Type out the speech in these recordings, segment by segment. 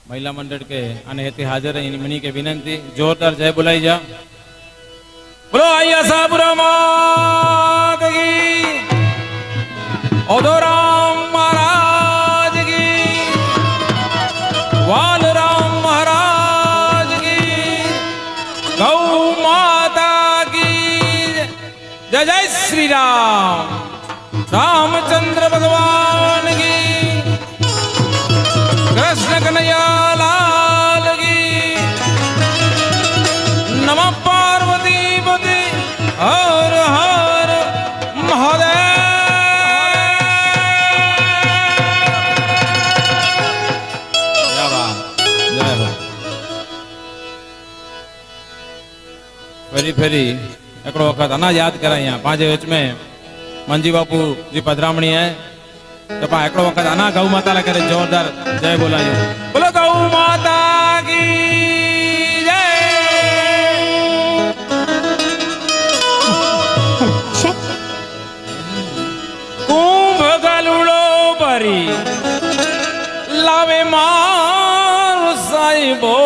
महिला मंडल के आने हेतु हाजिर है मनी के विनंती जोरदार जय बुलाई जा। बोलो आइया साबुरा मात की, ओदोराम महाराज की, वालराम महाराज की, गौ माता की जय जय श्री राम, रामचंद्र भगवान की, कृष्ण कन्हैया लाल की, नमः पार्वती पति हर हर महादेव। जय हो। फेरी फेरी एकड़ो वक्त अना याद करा यहाँ पांचे विच में मंजी बापू जी पधरामणी है तो पा एकड़ो वक्त आना गौ माता ला करे जोरदार जय बोलायो। बोलो गौ माता की जय। कुंभ गलुड़ो भरी लावे मारू साहिबो,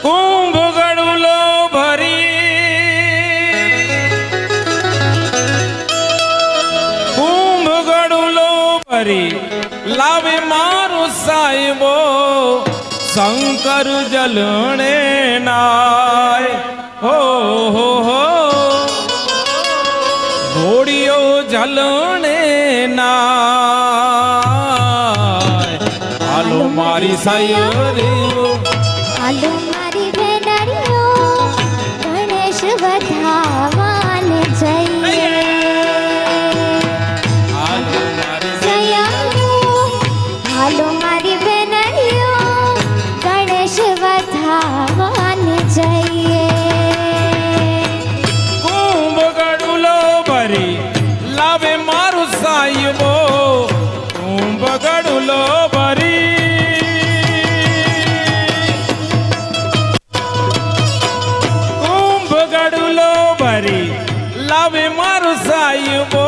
कुंभ गलुड़ो भरी लावे मारू साहिबो, शंकर जलने नाय हो घोड़ियो जलने नाय। हालो मारी सायरियो, हालो मारी बेनरियो, गणेश वधावान जय। हालो मारी बेनरियो, गणेश वधावान जय। कुंभ गड़ुलो भरी लावे मारू साहिबो, कुंभ गड़ुलो भरी कुंभ गड़ुलो भरी लावे मारू साहिबो,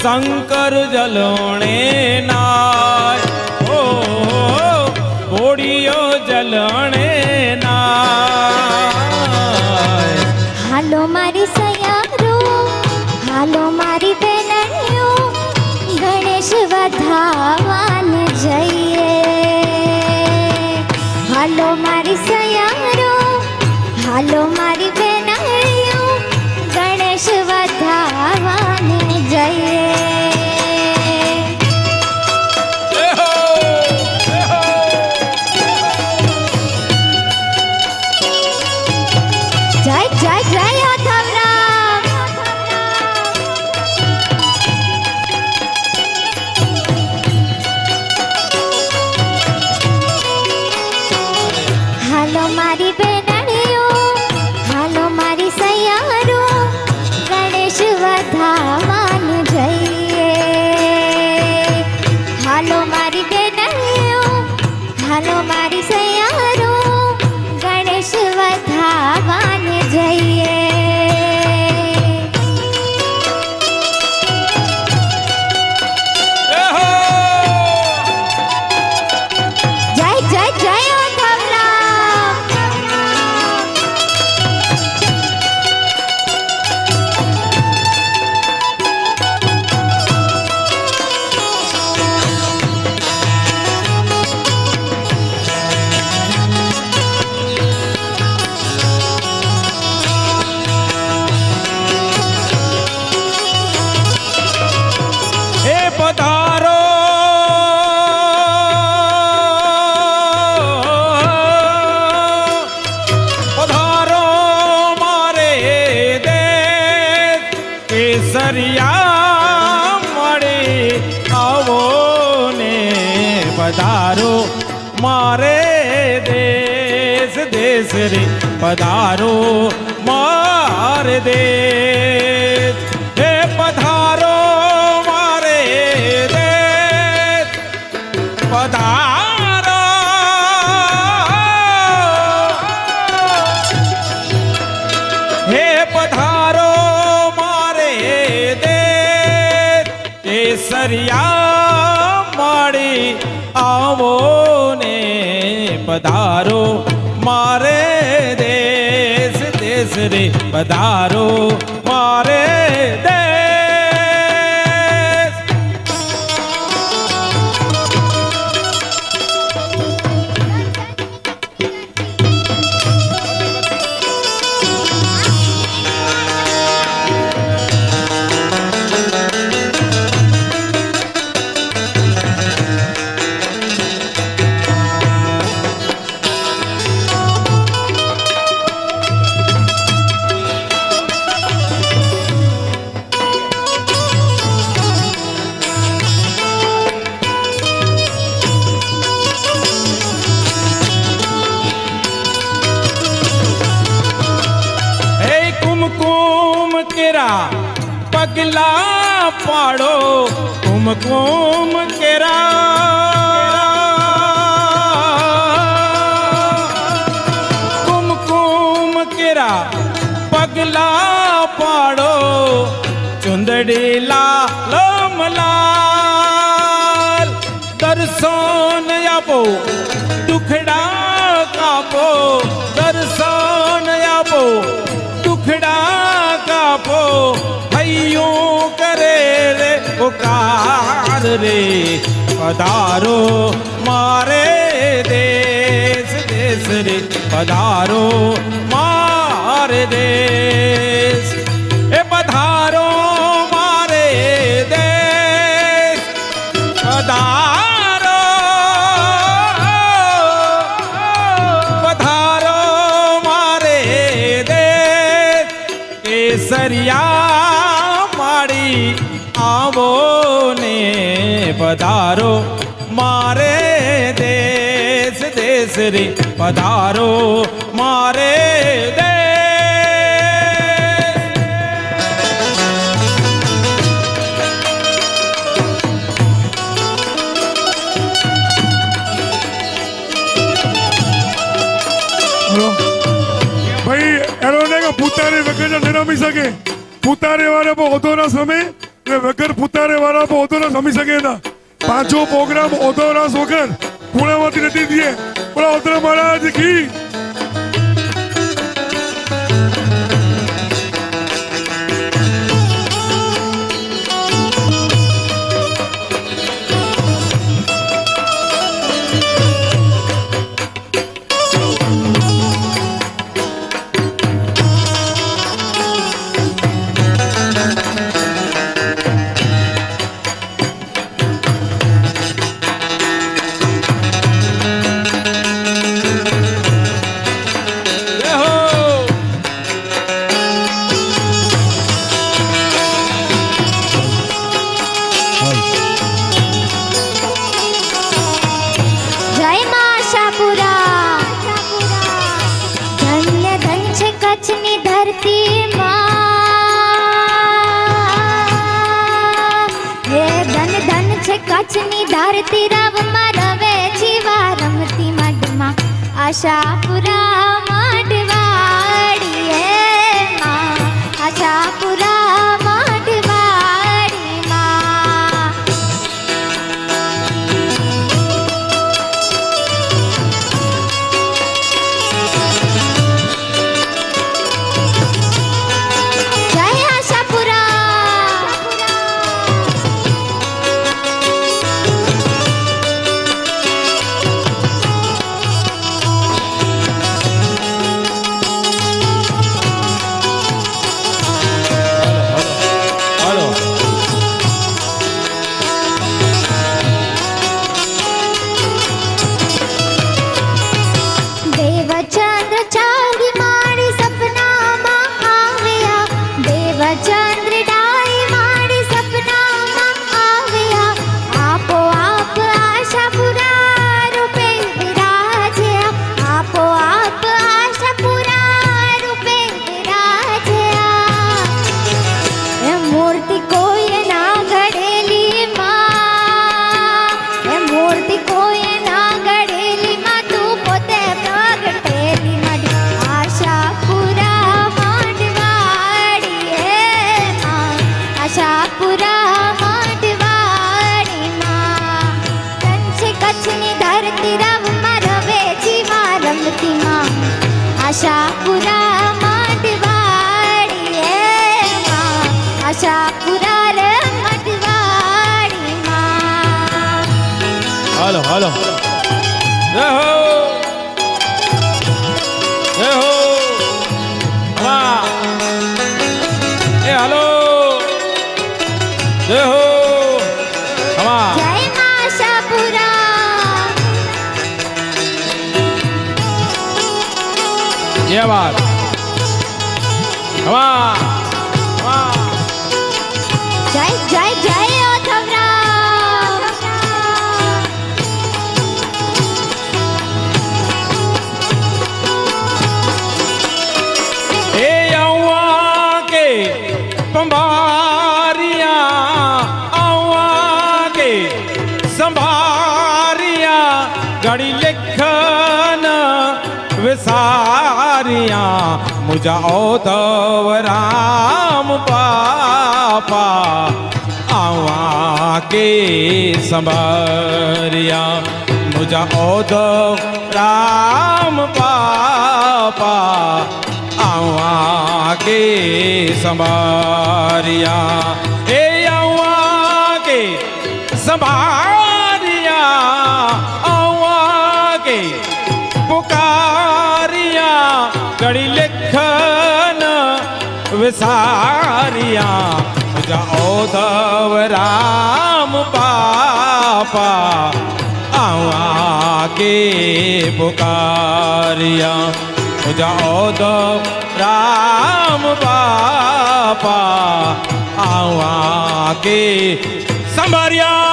शंकर जलोणे नाय ओ घोड़ियो जलने नाय। हालो मारी सयारो, हालो मारी बेनरियो, गणेश वधावान जय। हालो मारी सयारो, हालो मारी बेनरियो, गणेश वधावान जय। जय जय जय अथर्वराम। हालो मारी बेनरियो, हालो मारी सयारो, गणेश वधावान जय। हालो मारी बेनरियो, हालो मारी सयारो, गणेश वधावान जय। जय जय जय अथर्वराम। पधारो पधारो मारे देश केसरिया मड़े आवो ने, पधारो मारे देश देश रे, पधारो मारे देश हे पधारो पधारो। हे पधारो मारे देश केसरिया માડી આવો ને પધારો મારે દેશ દેશ રે પધારો મારે દેશ. પગલા પાડો કુમકુમ કુમકુમ કેરા પગલા પાડો ચુંદડી લાલ મલાલ દર્શન આપો દુખડા કાપો દર્શન આપો દુખડા કાપો હૈયું કરે રે પુકાર રે પધારો મારે દેશ દેશ રે પધારો મારે દેશ એ પધારો મારે દેશ પધારો પધારો મારે દેશ કેસરિયા માડી આવો ને પધારો મારે દેશ દેશ રે પધારો મારે દેશ. ભાઈ એનો કે પુતારે વગર ન રમી શકે પુતારે વાળા પણ ઓધો ના સમે ને વગર પુતારે વાળા પણ ઓધો ના સમી શકે ના પાંચો પ્રોગ્રામ ઓધો ના વગર પૂર્ણાવતી નથી દીએ પણ ઓધરા મહારાજ કી કચ્છની ધરતીમાં હે ધન ધન છે કચ્છની ધરતી રાવમાં રવે જીવા રમતી મઢમાં આશાપુરા મઢવાડી હે માં આશાપુરા મઢવાડી માં આશાપુરા મઢવાડી માં આશાપુરા રે મઢવાડી માં હાલો હાલો જય હો જય હો વાહ એ હાલો જય હો વાહ જય માં આશાપુરા જય વાત વાહ વાહ જય જય જય ઓથવરામ એ આવા કે પંભારિયા આવા કે સંભારિયા ઘડી લેખન વિસારિયા મુજા ઓધવ રામ પાપા આવા કે સંભારિયા મુજા ઓધવ રામ પાપા આવા કે સંભારિયા એ આવા કે સંભારિયા આવા કે પુકારિયા ઘડી લેખન વિસારિયા ઓધવ રામ પાપા આવા કે પુકારિયા ઓધવ રામ પાપા આવા કે સંભારિયા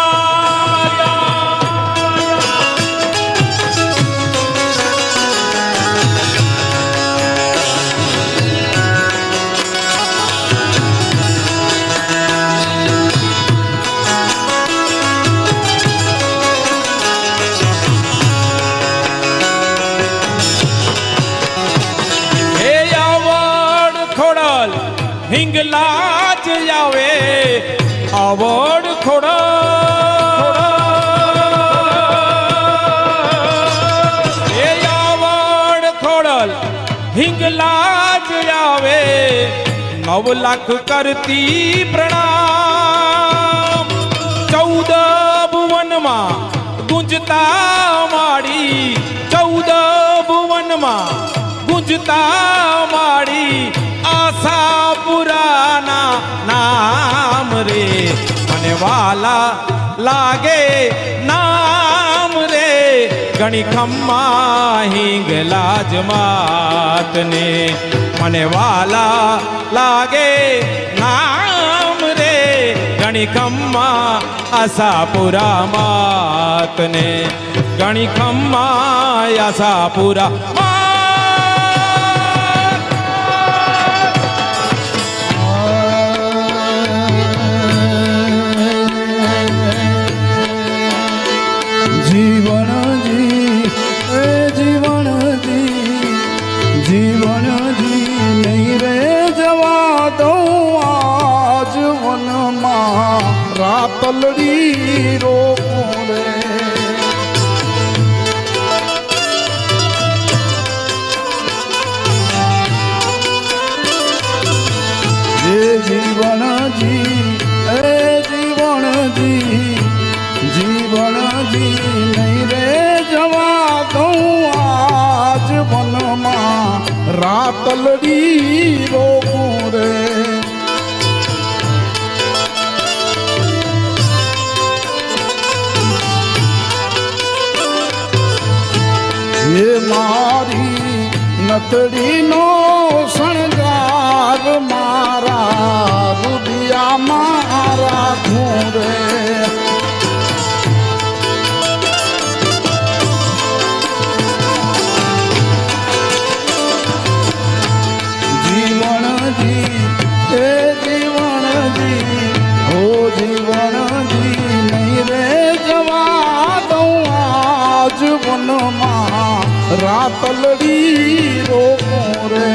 હિંગલાજ આવે આવડ ખોડલ એ આવડ ખોડલ હિંગલાજ આવે 9 લાખ કરતી પ્રણામ 14 ભુવનમાં ગુંજતા માડી 14 ભુવનમાં ગુંજતા માડી આશાપુરાના નામ રે મને વાલા લાગે નામ રે ઘણી ખમ્મા હિંગલાજ માતને મને વાલા લાગે નામ રે ઘણી ખમ્મા આશાપુરા માતને ઘણી ખમ્મા આશાપુરા જીવનજી નહીં રે જવા દઉં આજ વનમાં રાતલડી રોકું રે એ જીવનજી જીવનજી નહીં રે જવા દઉં આજ વનમાં રાતલડી રોકું રે એ મારી નતડીનો શણગાર મારા રુદિયામાં રાખું રે રાતલડી રોકું રે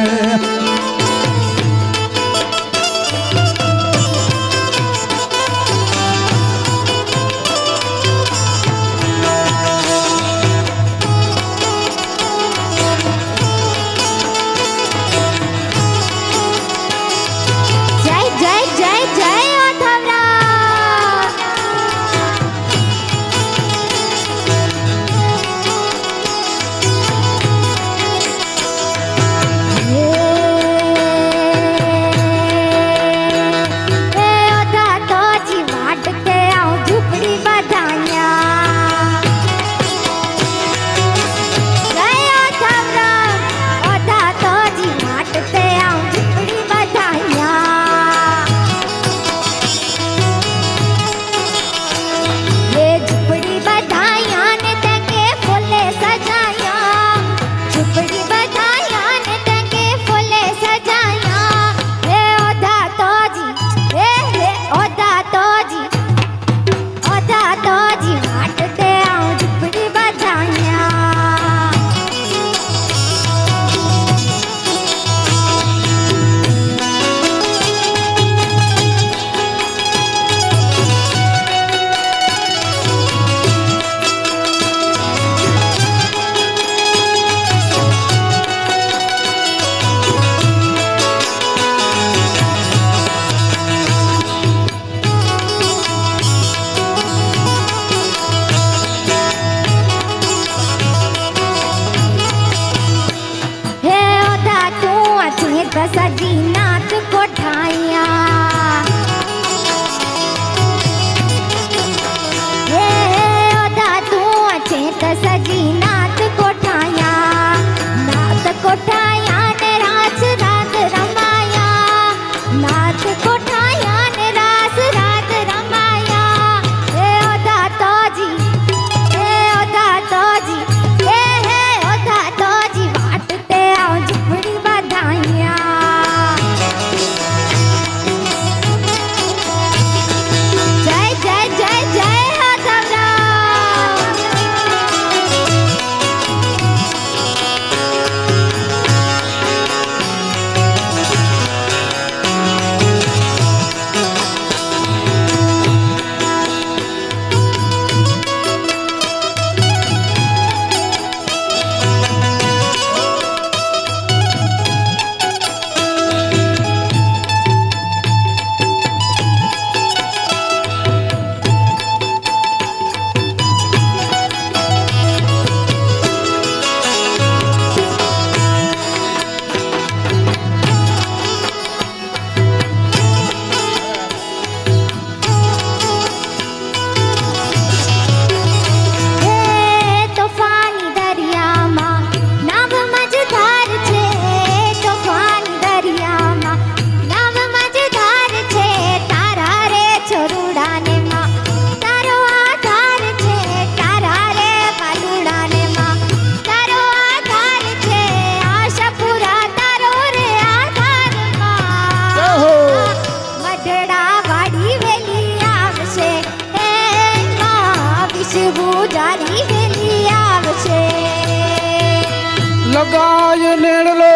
લગાય નેણલો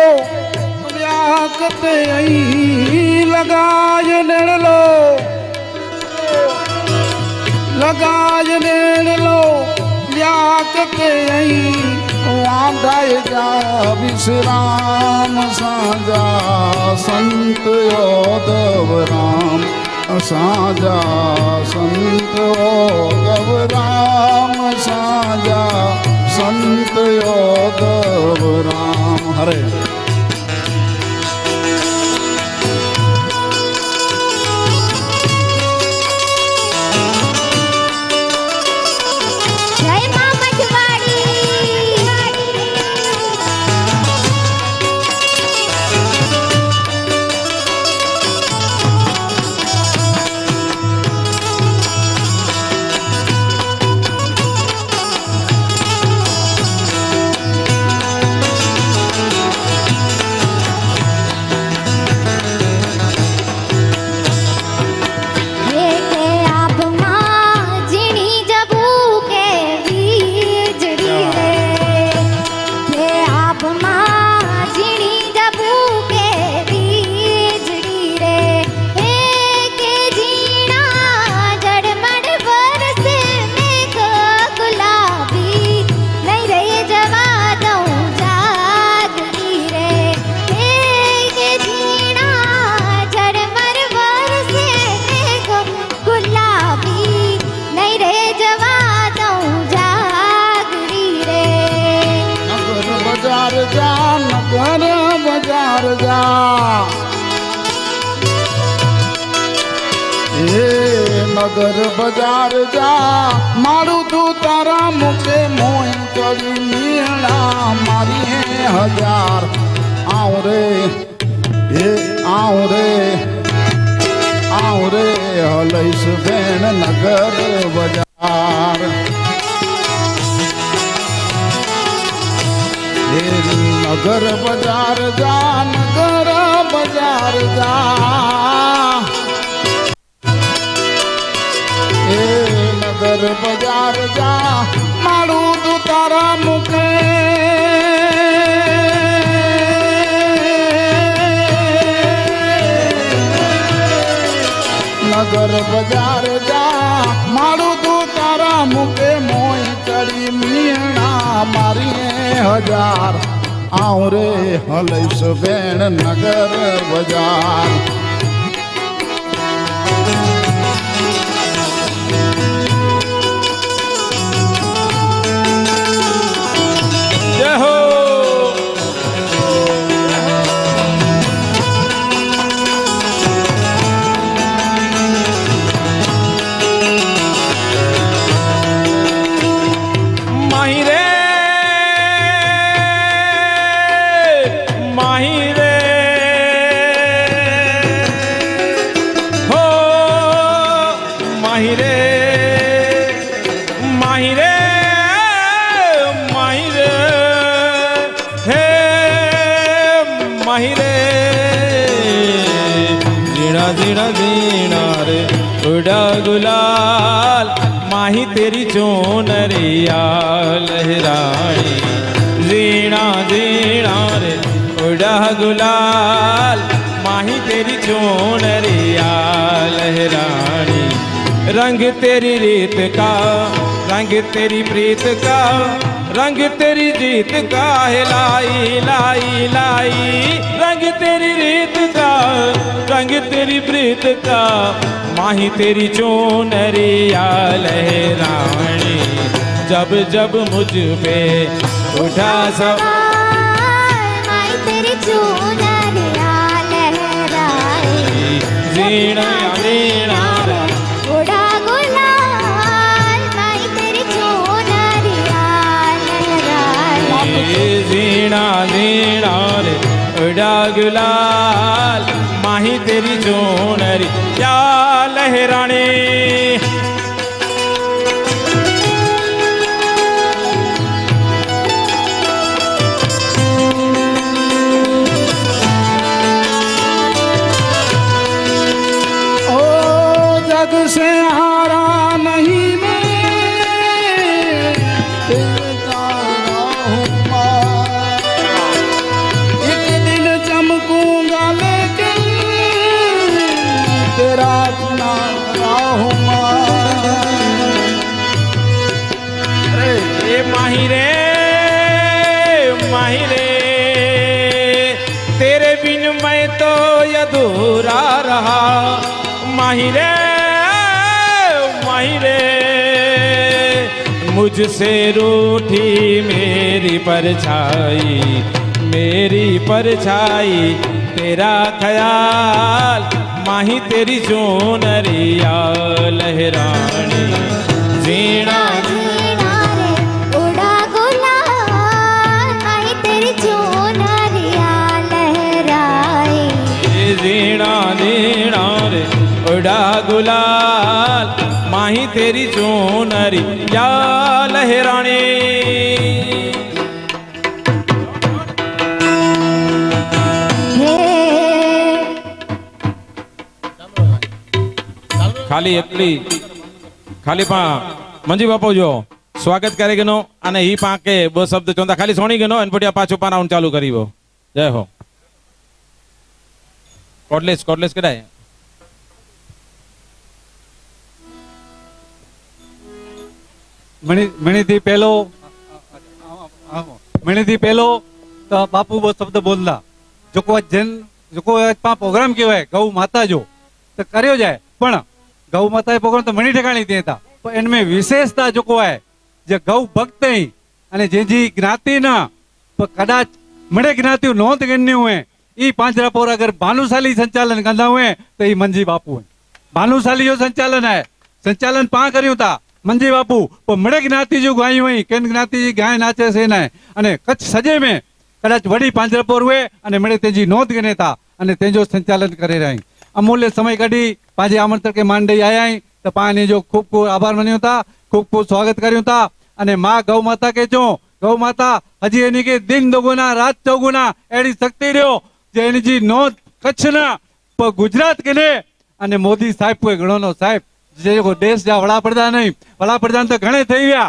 વ્યાકતે અહીં લગાય નેણલો લગાય નેણલો વ્યાકતે અહીં વાંધાય જા વિશ્રામ સાજા સંત યોદવ રામ સાજા સંત યોદવ રામ સાજા સંત યોદવ રામ હરે જય મા મઠવાડી હે કે આભમાં ઝીણી જબું કે વીજળી રે હે આભમાં ઝીણી જબું કે વીજળી રે હે કે ઝીણા જડમડ વરસે મેઘ ગુલાબી નહીં રે જવા દઉં જાગરી રે હે કે ઝીણા જડમડ વરસે મેઘ ગુલાબી નહીં રે જવા દઉં જાગરી રે નગર બજાર જા નગર બજાર જા હે નગર બજાર જા મારું તું તારા મુખે મોય કરી મીણા મારી હે હજાર આવ રે હે આવ રે હલઈશ બેન નગર બજાર હે નગર બજાર જા નગર બજાર જા હે નગર બજાર જા મારું તું તારા મુખે નગર બજાર જા મારું તું તારા મુખે મોય ચડી મીણા મારી હજાર આવ રે હલઈશ બેન નગર બજાર જય હો માહી રે માહી રે હો માહી રે માહી રે માહી રે હે માહી રે ઝીણા ઝીણા ઝીણા રે ઉડા ગુલાલ માહી તેરી ચોનરિયા લહેરાણી ઝીણા ઝીણા રે ઉડા ગુલાલ માહી તેરી ચોનરિયા લહેરાણી रंग तेरी रीत का रंग तेरी प्रीत का रंग तेरी जीत का है लाई लाई लाई रंग तेरी रीत का रंग तेरी प्रीत का माही तेरी चोनरिया लहरानी जब जब मुझ पे उठा सब माई तेरी चुनरिया लहराए ઝીણા ઝીણા उड़ा गुलाल माई तेरी चुनरिया लहराए ઝીણા ઝીણા રે ઉડા ગુલાલ માહી તેરી ચોનરી યા લહેરાણી जग से हारा नहीं मैं तेरा हूँ मैं। माही रे मुझसे रूठी मेरी परछाई तेरा ख्याल माही तेरी चुनरिया लहरानी जीना जीना रे उड़ा गुलाल माही तेरी चुनरिया लहराए जीना जीना रे उड़ा गुलाल माही तेरी चुनरिया लहरानी खाली पा मंजी बापू जो स्वागत करेगे नो अने ही पाके बो शब्द चोंदा खाली सोनी गनो एन पटिया पाछो पाराउंड चालू करीबो जय हो कोटलेस कदाय મણીથી પહેલો તો બાપુ બહુ શબ્દ બોલતા જો કોઈ પ્રોગ્રામ કહેવાય ગૌ માતા જો તો કર્યો જાય પણ ગૌ માતા પ્રોગ્રામ તો મણી ઠેકાણી તે હતા પણ એનમેં વિશેષતા જો કોઈ જે ગૌ ભક્ત અને જેજી જ્ઞાતિ ના કદાચ મળે જ્ઞાતિ નોંધ ગણની હોય એ પાંજરાપોર અગર ભાનુશાલી સંચાલન कंदा हुए तो ये मंजी बापू है भानुशाली जो संचालन है संचालन पा કર્યું તા मंजी बापू पर मड़े ज्ञाति जो गाय हुई केन ज्ञाति जी गाय नाचे से ना अने कच्छ सजे में कदाच वडी પાંજરાપોર हुए अने मड़े तेजी नोंध गणे था अने तेजो संचालन करे रही अमूल्य समय कढी पाजे आमंत्रण के मांडई आया तो पाने जो खूब खूब आभार मान्यो था खूब खूब स्वागत कर्યું था अने मां गौ माता के जो गौ माता हजी एनी के दिन दोगुना रात चौगुना एडी शक्ति रह्यो जे एनी जी नोंध कच्छ ना पर गुजरात के ने अने मोदी साहेब कोई घणो नो साहेब जे को देश जा वडाप्रधान तो घणे થઈ ગયા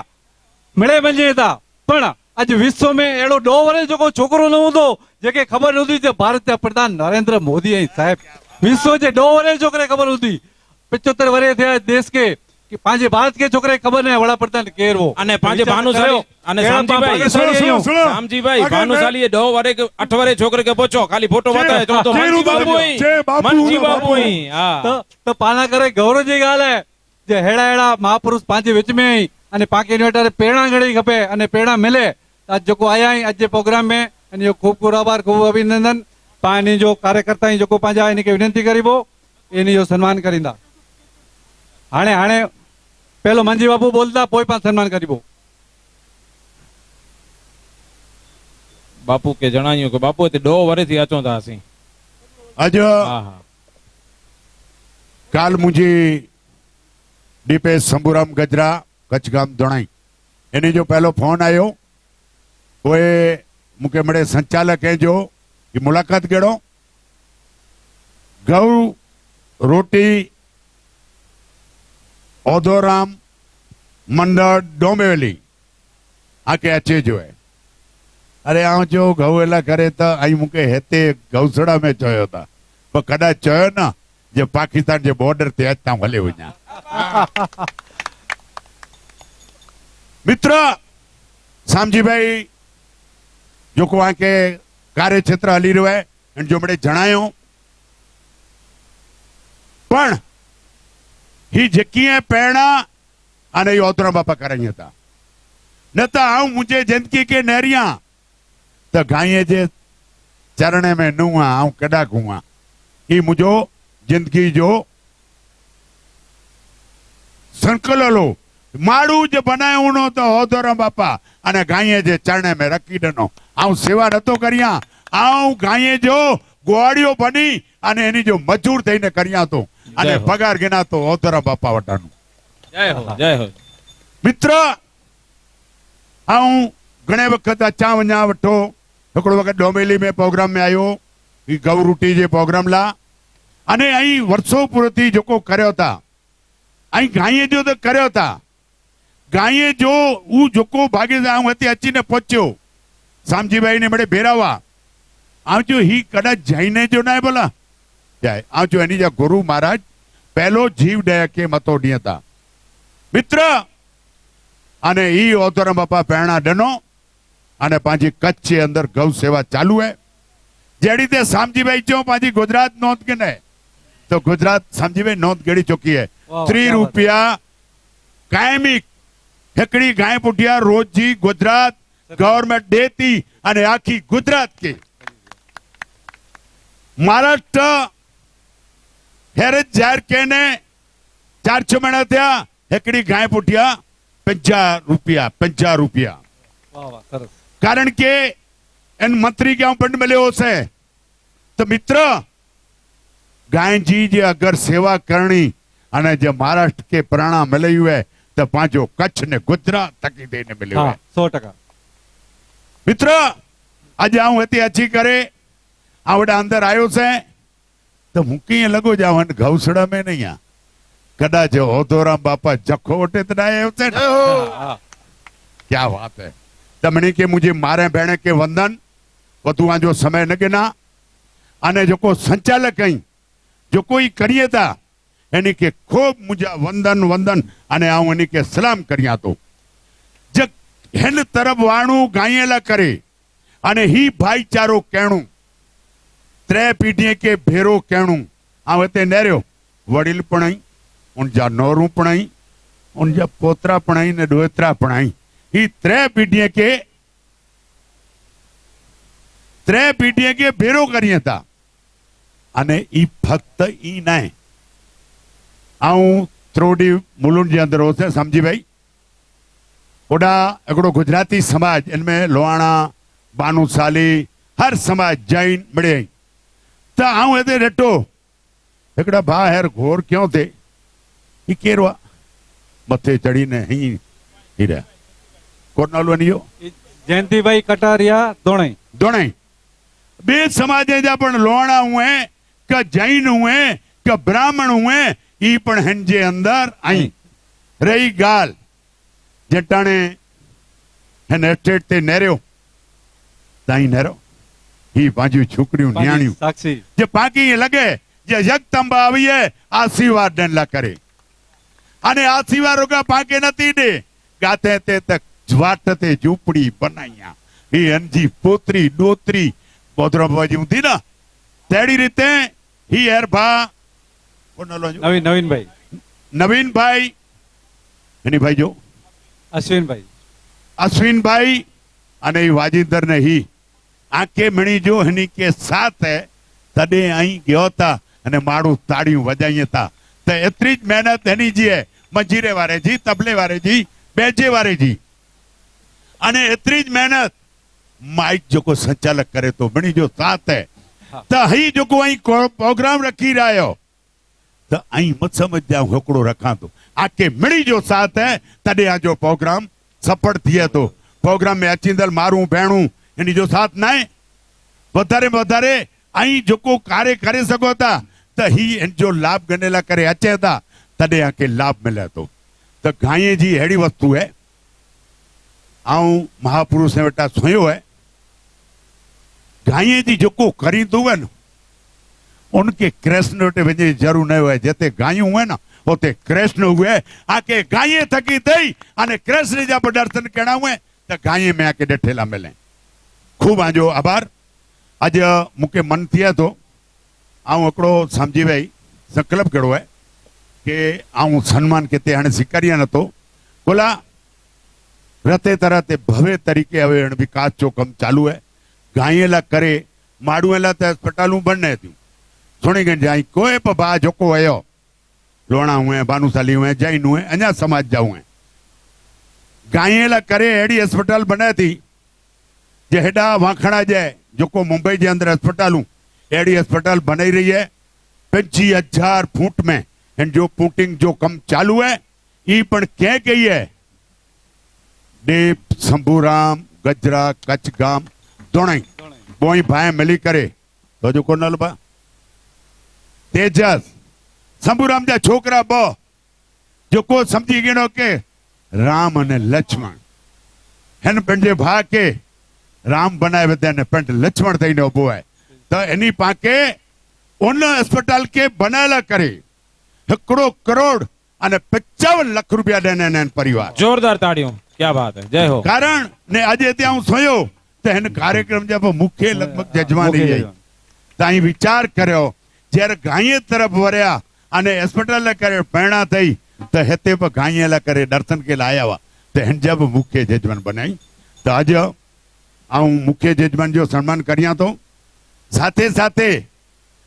મળે મંજી હતા પણ आज विश्व में एड़ो 2 वर्ष जो छोकरो न होतो जेके खबर नथी जे भारतीय प्रधान नरेंद्र मोदी है साहेब विश्व जे 2 वर्ष छोकरे खबर होती 75 वर्ष थे देश के कि पांचे भारत के छोकरे खबर ने वडाप्रधान केरवो અને પાંજે ભાનુશાલી અને સામજીભાઈ ભાનુશાલી એ 2 વારે 8 વારે છોકરે કે પૂછો ખાલી ફોટો બતાવે તો મંજી બાપુ હા तो पाना करे गौरव जी गाल है जे हेड़ा हेड़ा महापुरुष पांचे विच में ही अने पाके इन्वर्टर प्रेरणा घणी खपे अने प्रेरणा मिले आज जो आया आज जे प्रोग्राम में अने खूब खूब आभार खूब अभिनंदन पानी जो कार्यकर्ता जो पांजा इनके विनंती करीबो एनी जो सम्मान करींदा हाणे हाणे पहलो मंजी बापू बोलता पोई पास सम्मान करीबो बापू के जणायो के बापू ते 2 वर्ष थी अचो था सी आज काल मुझे डीपीएस शंभुराम गजरा कच्छ गाम दोणाई एने जो पहलो फोन आयो वो मुके मड़े संचालक है जो ये मुलाकात केड़ो गौ रोटी ओधोराम मंडल डोंबिवली आके अच्छे जो है अरे आ जो गौला करे तो आई मुके हेते गौसड़ा में चयो था पर कदाच चयो ना जो पाकिस्तान जो बॉर्डर ते अचता भले वञा मित्र सामजी भाई जो को आके कार्य क्षेत्र हली रह्यो है जो मने जणायो पण ही जकीए प्रेरणा अने ओतरा बापा कराई था न तो आऊं मुझे जिंदगी के नहरिया तो गाये जे चरणे में नुआ आऊं कड़ा गुआ ही मुझो जिंदगी जो संकललो माड़ू जो बनायो नो तो ओधोरा बापा अने गाये जे चरणे में रखी दनो आऊं सेवा नतो करिया आऊं गाये जो गोवाड़ियो बनी अने एनी जो मजूर थईने करिया तो अने पगार गिना तो ओधोरा बापा वटानु जय हो मित्र आऊं घणे वक्त अचा वञा वठो हिकिड़ो वक्त डोंबिवली में प्रोग्राम में आयो ई गौ रोटी जे प्रोग्राम ला अने आई वर्षो पूरती जेको कर्यो था आई गाये जो तो कर्यो था गाये जो ऊ जेको भागे आऊं हती अचीने पहुंच्यो सामजी भाई ने मड़े भेरावा आ जो ही कदा जाइने जो ना बोला जाए आ जो एनी जा गुरु महाराज पहलो जीव दया के मतो दिया था मित्र अने ई ओतरा बापा प्रेरणा डनो अने पांजी कच्छ के अंदर गौ सेवा चालू है जेड़ी ते सामजी भाई चो पांजी गुजरात नोंध के ने तो गुजरात समझी में नोंद गेड़ी चुकी है। वाह, 3 क्या बात रुपया कायमी हिकड़ी गाय पुटिया रोज जी गुजरात गवर्नमेंट देती अने आखी गुजरात की महाराष्ट्र हेरज जाहिर कहने 4-6 महीना थिया हिकड़ी गाय पुटिया 50 रुपया વાહ વાહ સરસ कारण के इन मंत्री क्या पंड मिले से तो मित्र गाय जी जे अगर सेवा करनी अने जे महाराष्ट्र के प्राणा मिले हुए तो पांचो कच्छ ने गुजरात तकी देने मिले हुए હા 100% मित्र आज आऊं हती अच्छी करे आवड़े अंदर आयो से तो मुकी लगो जावन गौसड़ा में नहीं आ कदाच होतोराम बापा जखो वटे तड़ाए से હા क्या बात है तमने के मुझे मारे बहने के वंदन वतुआ जो समय न गिना अने जो को संचालक कई जो कोई करिए था यानी के खूब मुझा वंदन वंदन अने आऊं यानी के सलाम करिया तो जग हेन तरफ वाणु गायेला करे अने ही भाईचारो कहणु त्रे पीढ़ी के भेरो कहणु आ वते नेरियो वडील पणाई उनजा नोरू पणाई उनजा पोतरा पणाई ने डोतरा पणाई ही त्रे पीढ़ी के भेरो करिए था अने ई फक्त ई नाए आऊं त्रोडी मुलुंड जे अंदर होसे समझी भाई ओडा एकड़ो गुजराती समाज इनमें लोहाणा बानुसाली हर समाज जैन मिले तो आऊं एते रेटो एकड़ा भा हेर घोर क्यों थे ई केरवा मथे चढ़ी ने ही हीरा कोट नालो नियो જયંતિભાઈ કટારિયા દોણાઈ दोणे बे समाज जा पण लोहाणा हुए का जैन हुए का ब्राह्मण हुए ई पण हंजे अंदर आई रही गाल जटाणे हन एस्टेट ते नेरियो ताई नेरो ही पांजू छोकरियों न्याणियों સાક્ષી जे पाकी लगे जे जगदंबा आवीए आशीर्वाद देन ला करे अने आशीर्वाद रोगा पाके नती दे गाते ते तक वाट ते झूपड़ी बनाया ही अंजी पोतरी डोतरी पोतरो बाजी थी ना तेड़ी रीते ही एर भा નવીન નવીનભાઈ नवीन भाई एनी भाई जो અશ્વિનભાઈ अश्विन भाई अने ई वाजिंदर ने ही आके मणी जो हनी के साथ है तडे आई गयो था अने माड़ू ताड़ियों वजाई था तो एतरी ज मेहनत हनी जी है मंजीरे वारे जी तबले वारे जी बेजे वारे जी अने एतरी ज मेहनत माइक जो को संचालक करे तो मणी जो साथ है तो ही जो को आई प्रोग्राम रखी रहा तो आई मत समझ जाओ होकड़ो रखा तो आके मिणी जो साथ है तडे आ जो प्रोग्राम सफल थिए तो प्रोग्राम में अचींदल मारू भेणू एनी जो साथ नाए वधारे वधारे आई जो को कार्य करे सको था तो ही इन जो लाभ गनेला करे अचे था तडे आके लाभ मिले तो गाये जी हेड़ी वस्तु है आऊं महापुरुष ने बेटा सोयो है गाये जी जो को करी तो है ना उनके कृष्ण वजे जरूर न हुए जते गायूं हुए ना होते कृष्ण हुए आके गाये थकी दई अने कृष्ण जा दर्शन करणा हुए तो गाये में आके डठेला मिले खूब आजो आभार आज मुके मन थिया तो आऊं एकड़ो समझी भाई संकल्प करो है कि आऊं सम्मान के ते हणे स्वीकारिया नतो बोला रते तरते भव्य तरीके हवे विकास जो कम चालू है गायेला करे माड़ुएला ते अस्पतालू बनने थी सुणीगंज जाई कोई पबा जोको आयो लोणा हुए भानुशाली हुए जैन हुए अञा समाज जा हुए गायेला करे एड़ी अस्पताल बने थी जे हेडा वाखणा जे जोको मुंबई जे अंदर अस्पतालू एड़ी अस्पताल बनाई रही है 25,000 फुट में इन जो पुटिंग जो कम चालू है ई पण क्या गई है डेप शंभूराम गजरा कच्छ गाम दोणे बोई भाई मिली करे तो जो को नलबा तेजस शंभूराम जा छोकरा बो जो को समझी गयो के राम अने लक्ष्मण हन पंजे भा के राम बनाए वे ने पंड लक्ष्मण थईने उभो है तो एनी पाके उन अस्पताल के बनाला करे 1 करोड़ अने 55 लाख रुपया देने ने परिवार जोरदार ताड़ियों क्या बात है जय हो कारण ने આજે ત્યાં હું સોયો તો એને કાર્યક્રમ જब मुख्य लगभग जजमान रही जाई ताई विचार કર્યો જ્યારે ગાये तरफ वरिया અને अस्पताल करे पैणा थई तो हेते पर गाये ला करे दर्शन के लाया हुआ तो हिन जब मुख्य जजमान बनाई तो आज आऊं मुख्य जजमान जो सम्मान करिया तो साथे साथे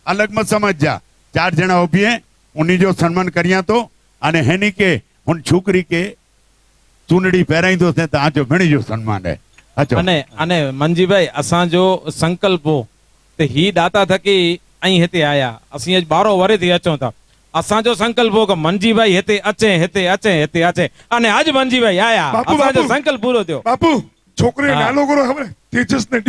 अलग मत समझ जा 4 जना उभी है उन्हीं जो सम्मान करिया तो अने हेनी के उन छोकरी के चूनड़ी पहराई दो से तो आज घणी जो सम्मान है अच्छा અને અને મંજીભાઈ અસાંજો સંકલ્પ હો તે હી દાતા થકી અહીં હેતે આયા અસી અજ 12 વરેથી અચો તા અસાંજો સંકલ્પ હો કે મંજીભાઈ હેતે અચે હેતે અચે હેતે અચે અને આજ મંજીભાઈ આયા બાપુ, અસાંજો બાપુ. સંકલ્પ પૂરો થયો બાપુ છોકરીએ હા. નાનો કરો ખબર તેજસ ને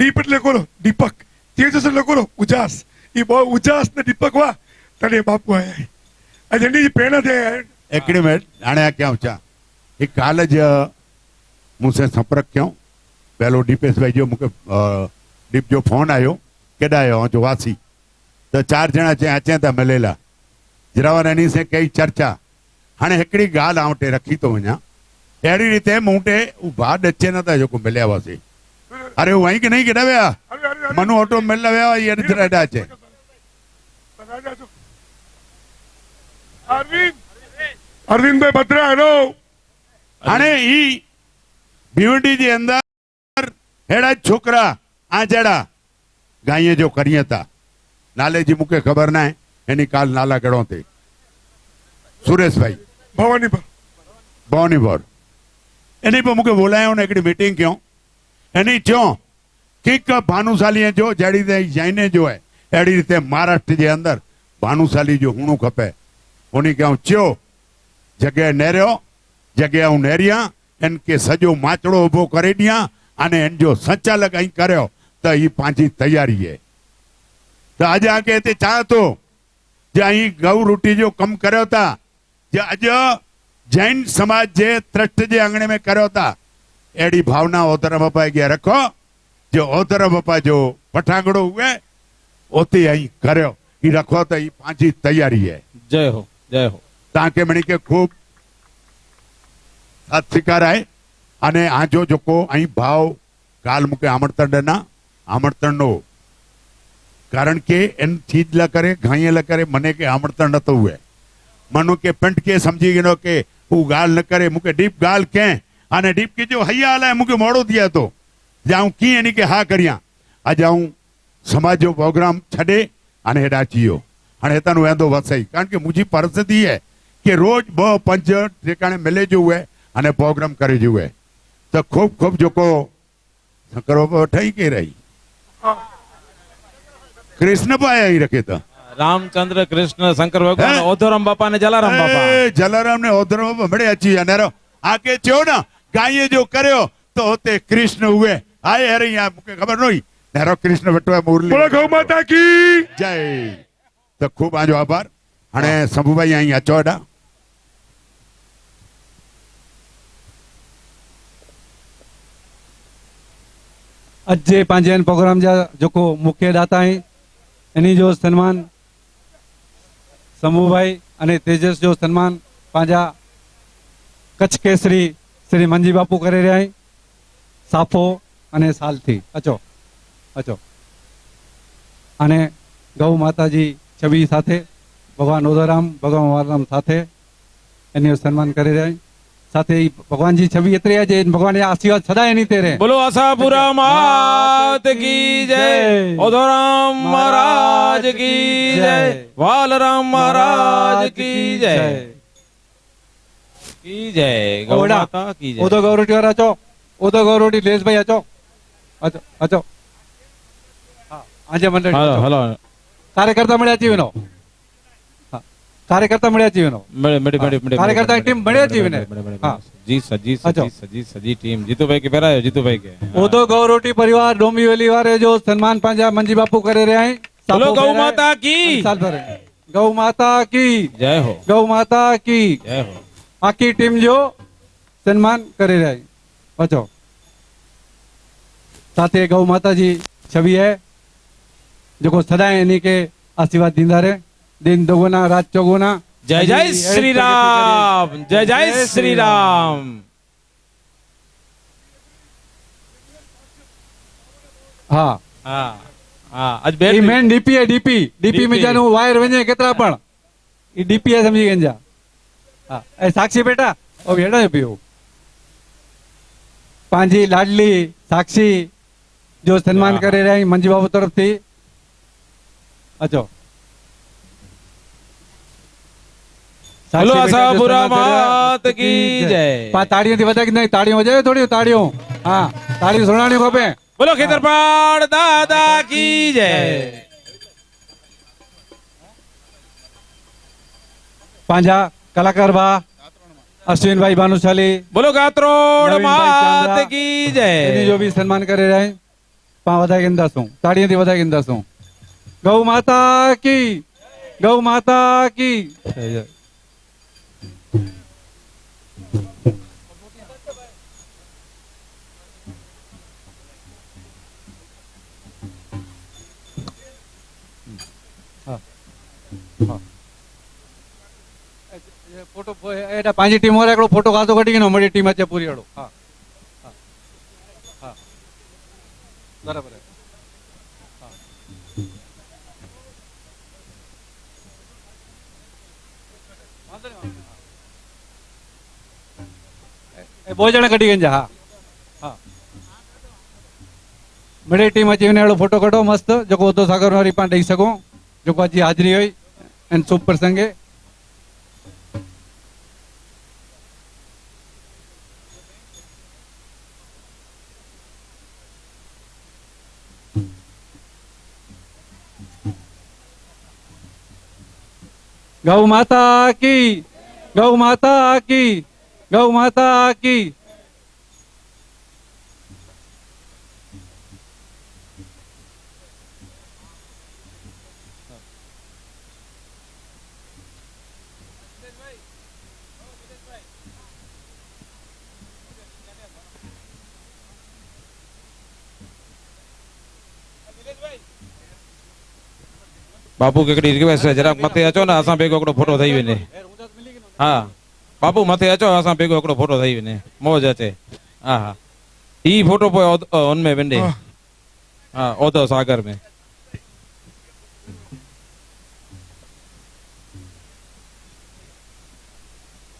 દીપ એટલે કરો દીપક તેજસ એટલે કરો ઉજાસ એ બહુ ઉજાસ ને દીપક વા તને બાપુ આયા આજે એની પહેલા થયા एकड़ी मिनट हाणे आ क्या ऊंचा एक काल ज मुझसे संपर्क क्यों पहलो डीपीएस भाई जो मुके डीप जो फोन आयो केडा आयो जो वासी तो 4 जना चे अचे था मिलेला जरावर एनी से कई चर्चा हाणे हिकड़ी गाल आवटे रखी तो वञा अहिड़ी रीते मूंटे उभा डचे न था जेको मिलिया हुआसीं अरे वहीं की नहीं केॾा विया मनु ऑटो मिल विया ये जरा हेॾा अचे अरविंद भाई बत्रा हेलो हाणे ई भिवंडी जे अंदर हेड़ा छोकरा आ जड़ा गाये जो करिए था नाले जी मुके खबर ना है एनी काल नाला कड़ो थे सुरेश भाई भवानी पर भवानी भर एनी पर मुके बोलायो ने एकड़ी मीटिंग क्यों एनी चो कि भानुशाली जो जड़ी दे जाइने जो है एड़ी रीते महाराष्ट्र जे अंदर भानुशाली जो हुणू खपे उनी क्यों चो जगह नेरियो जगह हूं नेरिया इनके सजो माचड़ो उभो करे दिया अने इन जो संचालक अहीं कर्यो तो ई पांजी तैयारी है तो आज आके ते चाहतो जे अहीं गौ रोटी जो कम कर्यो था जे अज जैन समाज जे ट्रस्ट जे आंगणे में कर्यो था एड़ी भावना ओतरा बापा के रखो जो ओतरा बापा जो पठांगड़ो हुए ओते अहीं कर्यो ई रखो तो ई पांजी तैयारी है जय हो जय हो ताके मणी के खूब साथ स्वीकार है अने आजो जोको अहीं भाव काल मुके आमंत्रण देना आमंत्रण नो कारण के एन चीज ला करे घाये ला करे मने के आमंत्रण नतो हुए मनु के पेंट के समझी गयो के ऊ गाल न करे मुके डीप गाल के अने डीप के जो हैया आला मुके मोड़ो दिया तो जाऊं की एनी के हा करिया आ जाऊं समाज जो प्रोग्राम छडे अने हेडा चियो हाणे हेतानो वेंदो वसई कारण के मुझी परिस्थिति है कि रोज 2-5 ठिकाने मिले जो हुए अने प्रोग्राम करे जो हुए तो खूब खूब जोको शंकर बाबा ठई के रही कृष्ण पाया ही रखे था रामचंद्र कृष्ण शंकर भगवान हैं? ओधोराम बापा ने जलाराम बापा जलाराम ने ओधराम बाबा बड़े अच्छी है नेरो आके चो ना गाये जो कर्यो तो होते कृष्ण हुए आए हरे यहाँ मुके खबर नहीं नेरो कृष्ण बटवा मुरली बोलो गौ माता की जय तो खूब आजो आभार हाणे शंभूभाई અહીં અચો એડા अजे पंहिंजे प्रोग्राम जा जेको मुख्य दाता आहिनि इन जो सन्मान समूहभाई अने तेजस जो सन्मान पंहिंजा कच्छ केसरी श्री मंजी बापू करे रहिया आहिनि साफो अने सालथी अचो अचो अने गौ माताजी छवि साथे भगवान ओधोराम भगवान वाराम साथे एनो सन्मान करे रहिया आहिनि साथे ई भगवान जी छवि एतरी है जे भगवान जा आशीर्वाद सदा एनी ते रहे बोलो आशापुरा मात की जय ओधोराम महाराज की जय वालराम महाराज की जय गौ ओड़ा माता की जय ओदो गौरोटी वाला अचो ओदो गौरोटी लेस भाई अचो अचो अचो हाँ आजे मंडली हेलो अचो. हेलो कार्यकर्ता મળ્યા છે વિનો હા કાર્યકર્તા મળ્યા છે વિનો कार्यकर्ता की टीम बढ़िया थी विनय हाँ जी सजी अच्छा. सजी सजी सजी टीम जीतू भाई के पेरायो जीतू भाई के ओदो गौरोटी परिवार डोंबी वेली वारे जो सन्मान पंजा मंजी बापू करे रहे हैं बोलो गौ माता की साल भर गौ माता की जय हो गौ माता की जय हो आखी टीम जो सन्मान करे रहे हैं बचो साथे गौ माता जी छवि है जो सदाए इन्हीं के आशीर्वाद दींदा रहे दिन दोगुना रात चौगुना जय जय श्री राम जय जय श्री राम हाँ हाँ હા આજ બેટ એ મેન ડીપી ડીપી में જાનું વાયર વજે કેતરા પણ એ ડીપી સમજી ગંજા હા એ સાક્ષી બેટા ઓ બેડા પીઓ પાંજી લાડલી साक्षी जो सम्मान हाँ। करे रहे मंजी बाबू तरफ थी अचो बोलो साक्षी बेटा जो आशापुरा सम्मान करे रहे, मात की जय। ताड़ियों थी बता कि नहीं ताड़ियों बजाए थोड़ी ताड़ियों हाँ ताड़ियों सुनानी को पे बोलो खेतरपाड़ दादा की जय। पांजा कलाकार बा अश्विन भाई भानुशाली बोलो गात्रोड़ नवीन भाई मात चांद्रा, की એની જો जय। બી સન્માન કરે રહે પા વધાઈ ગંદા છું તાળીઓથી વધાઈ ગંદા છું ગૌ માતા કી ગૌ માતા કી જય જય फोटो एटा पांजी टीम वाला एकड़ो फोटो कातो कटी गयो मडी टीम अचे पूरी अड़ो हां हां हां बराबर है हां ए बहुत जणा कटी गया हां हां मडी टीम अचे ने अड़ो फोटो कटो मस्त जो तो सागर वारी पा दई सको जो अजी हाजरी होई एन शुभ प्रसंगे गौ माता की गौ माता की गौ माता की बापू के रिक्वेस्ट है जरा मथे अचो ना असां भेगो हिकिड़ो फोटो ठही वञे हा बापू मथे अचो असां भेगो हिकिड़ो फोटो ठही वञे मौज अचे हा हा ही फोटो पोइ उनमें वेंदे हा ओधो सागर में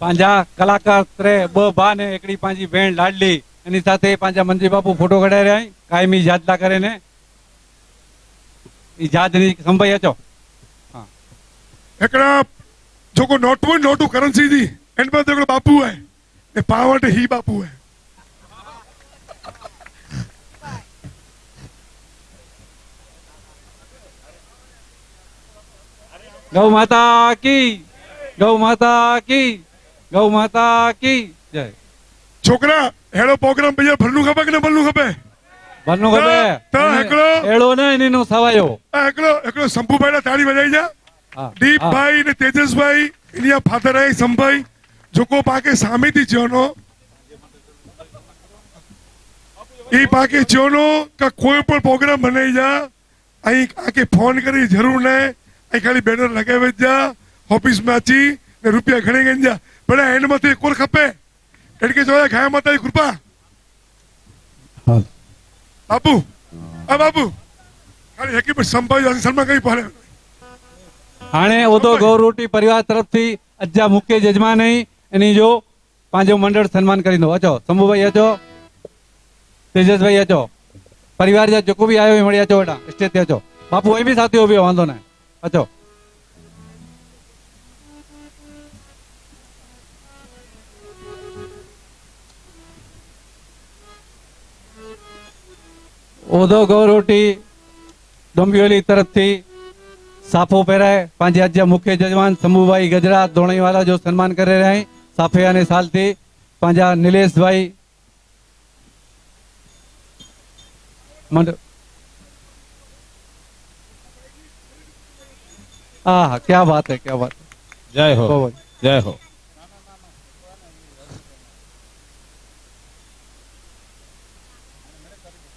पांजा कलाकार त्रे ब बा ने एकड़ी पांजी भेण लाडली एनी साथे पांजा मंजी बापू फोटो कढाई रहा कायमी यादला करे ने ई याद नहीं संभाई अचो हिकिड़ा जेको नोटू आहिनि नोटू करंसी जी इन में हिकिड़ो बापू आहे ऐं पाण वटि ही बापू आहे गौ माता की गौ माता की गौ माता की जय छोकिरा अहिड़ो प्रोग्राम भैया भरणु खपे की न भरणु खपे भरनो खपे त हिकिड़ो एड़ो न इनी नो सवायो हिकिड़ो शंभू भाई लाइ ताड़ी वॼाई जा हाँ, दीप हाँ। भाई ने तेजस भाई इनजा फादर आहे संभाई जेको पाके सामे थी चवनो ई पाके चवनो का कोई पण प्रोग्राम बनाई जा ऐं आके फोन करे जरूर न ऐं खाली बैनर लॻाए वञा ऑफिस में अची ने रुपया खणी वञा भले हिन मथे कोर खपे हिन खे चवंदा गांइ माता जी कृपा बाबू बाबू खाली हिकु मिनट संभाई सलमान कई पाणे हाणे ओदो गौरोटी परिवार तरफ थी अज्जा मुख्य जजमान ही इनी जो पांजो मंडल सन्मान करींदो अचो शंभू भाई अचो तेजस भाई अचो परिवार जा जेको भी आयो मड़ी अचो बेटा स्टेज ते अचो बापू वही भी साथी हो भी वांदो ना अचो ओदो गौरोटी डोंबिवली तरफ थी साफो પહેરાય પાંજે અજ્જા મુખ્ય જજમાન શંભુભાઈ ગજરા ધોણીવાલા જો સન્માન કરી રહ્યા हैं साफे અને સાલથી પાંજા નિલેશભાઈ મંડ हाँ क्या बात है क्या बात है जय हो बहुत जय हो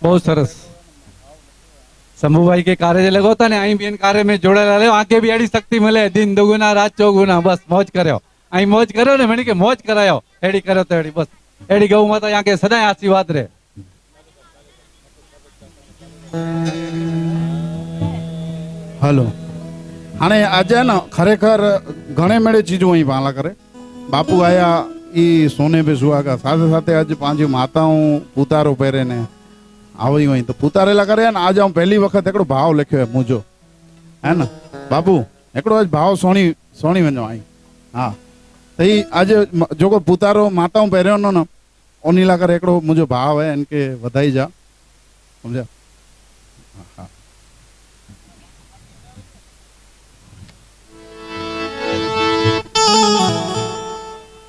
बहुत सरस शंभुभाई के कार्य लगे होता ने आई भी इन कार्य में जोड़ेला रहो आगे भी अड़ी शक्ति मिले दिन दुगुना रात चौगुना बस मौज करो आई मौज करो ने मैंने के मौज करायो एड़ी करो तो एड़ी बस एड़ी गौ माता यहाँ के सदा आशीर्वाद रहे હલો હાणे આજે ને ખરેખર ઘણે મેળે ચીજો અહીં ભાલા કરે બાપુ આયા ઈ સોને पे सुहागा સાથે સાથે આજે પાંચ માતાઓ પુતારો પહેરે ને આવી હોય તો પુતારેલા કરે ને આજે હું પહેલી વખત એકડો ભાવ લખ્યો મુજો હે ને બાપુ એકડો આજ ભાવ સોણી સોણી વञो आई હા તો ઈ આજે જો को पुतारो माताओं પહેર્યો न ओनीला करे एकड़ो मुझो भाव है इनके वधाई जा समझा हाँ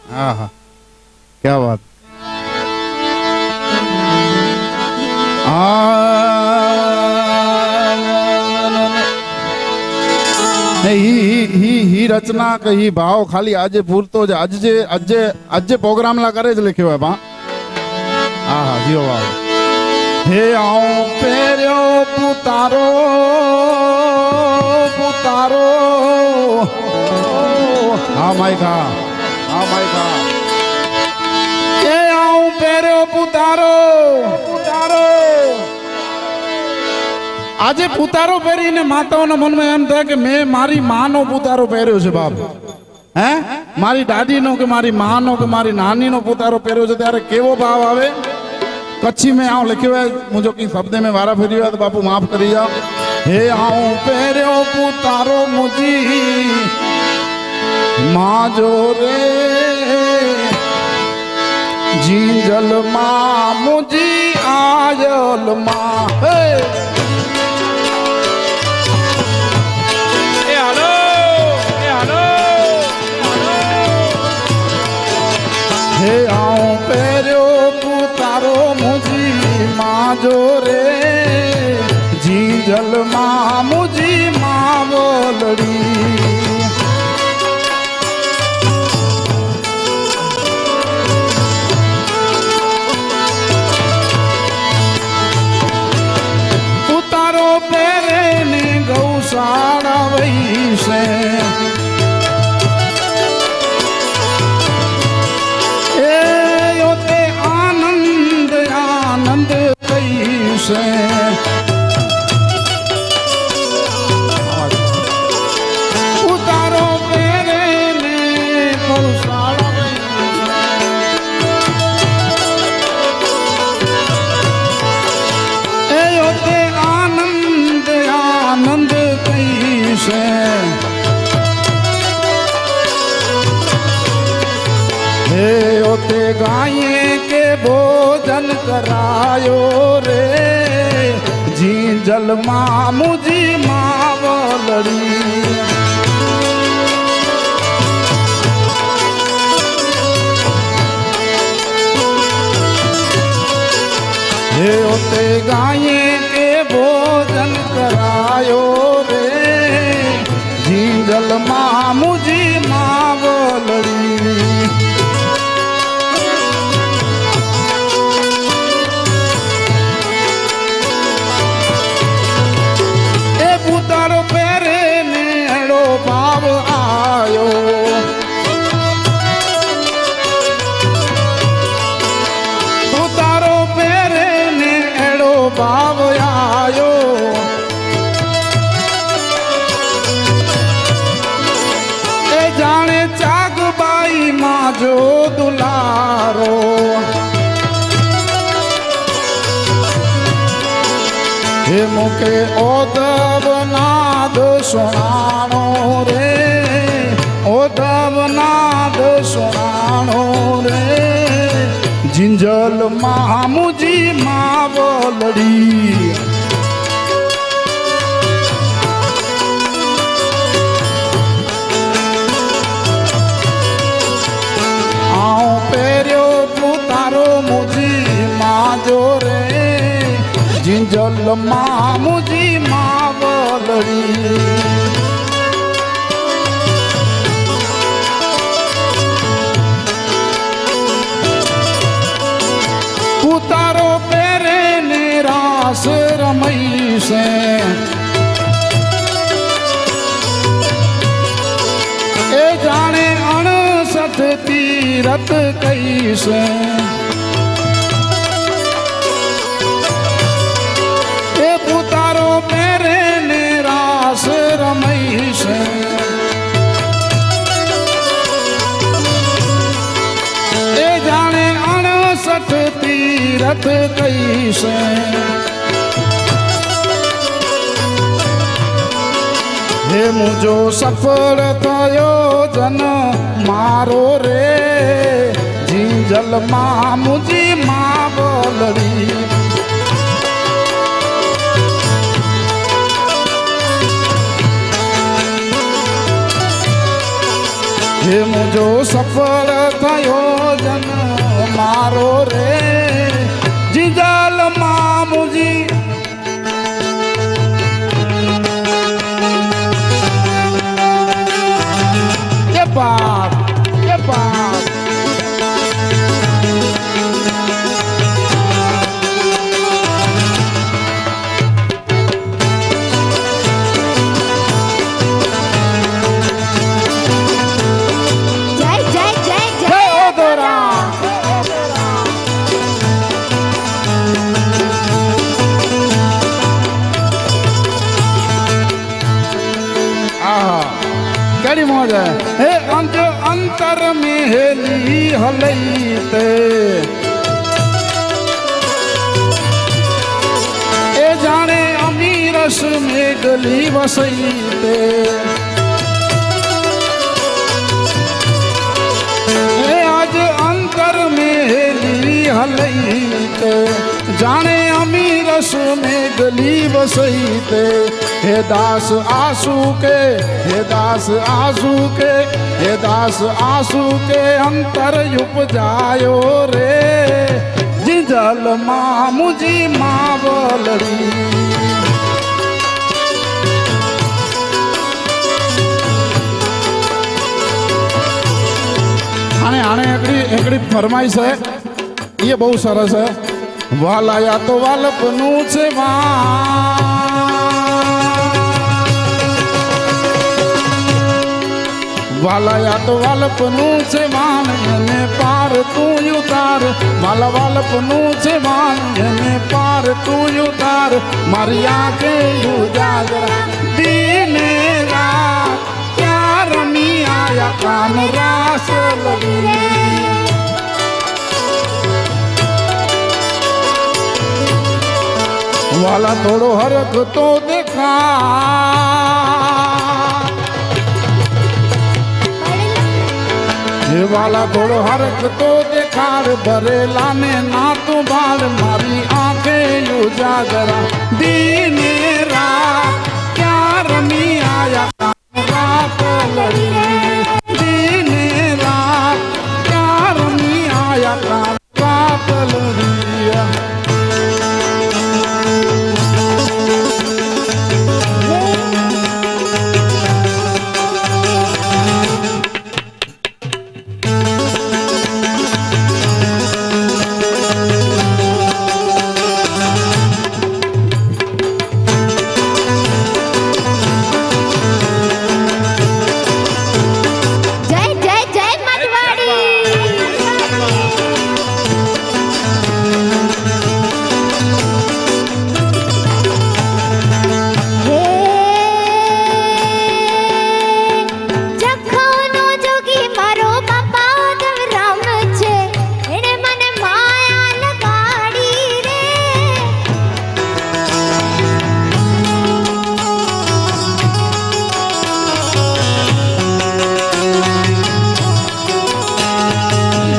हाँ हाँ क्या बात ही रचना ही भाव खाली आजे पूरतो ज अजे प्रोग्राम ला करे ज लिखियो है बा हाँ हाँ जियो बाबा हे आऊं पेरियो पुतारो पुतारो हाँ माइका हे आऊं पेरियो पुतारो पुतारो આજે પુતારો પહેરીને માતાઓના મનમાં એમ થાય કે મેં મારી માનો પુતારો પહેર્યો છે બાપ હે મારી દાદીનો કે મારી માનો કે મારી નાનીનો પુતારો પહેર્યો છે ત્યારે કેવો ભાવ આવે कच्छी में आऊं लिखियो है मुझे कहीं शब्द में वारा फेरी हुआ तो बापू माफ करी जाओ हे आऊं पेरियो पुतारो मुझी माँ जो रे जींजल माँ मुझी आयल माँ हे आऊं पेरियो पुतारो मुझी माँ जो रे जीजल माँ मुझी माँ बोलड़ी पुतारो पेरे ने गौशाला वही से से उतारो पेरे ने गौशाला ए आनंद आनंद कैसे हे ओते गाये के भोजन करायो रे जींजल माँ मुझी माँ बोलड़ी हे ओते गाये के भोजन करायो रे जींजल माँ मुझी माँ बोलड़ी भाव आयो पुतारो पेरे ने एड़ो भाव आयो ए जाने चाग बाई माँ जो दुलारो हे मुके ओदब नाद सुनानो रे ओदब नाद सुनानो रे जिंजल माँ मुझी माँ बोलड़ी आऊं पेरियो पुतारो मुझी माँ जो रे जिंजल माँ मुझी माँ बोलड़ी पुतारो पेरे ने रास रमई से ए जाने अणसठ तीरथ कैसे पुतारो पेरे ने रास तीरथ कैसे हे मुझो सफल थयो जन मारो रे जीजल मां मुझी मां बोलड़ी हे मुझो सफल थयो जन मारो रे जीजल मां मुझी ये बात જય જય જય જય જય ઓદોરા આહા કેડી મોજ હે અંત અંતર में हेली हलई ते ए जाने अमीरस में गली वसई ते ए आज अंतर में हेली हलई ते जाने अमीरस में गली वसई ते हे दास आंसू के हे दास आंसू के हे दास आंसू के अंतर उपजायो रे जिजल मां मुझी मां बोलड़ी आने आने एकड़ी फरमाइश है ये बहुत सरस है वाला या तो वालपनु से वाला या तो वालपनु से मान ने पार तू उतार वाला वालपनु से मान ने पार तू उतार मारिया के उजागरा दिन रात क्या रमी आया कान रास लगी वाला थोड़ो हरक तो देखा ये वाला थोड़ो हरक तो देखार बरेला में ना तू बाल मारी आंखें उजागरा दिन रात क्या रमी आया रात लड़ी दिन रात क्या रमी आया रात लड़ी જય જય જય મટવાડી હે જખોનો જોગી મારો બાપા દવરામ છે એણે મને માયા લગાડી રે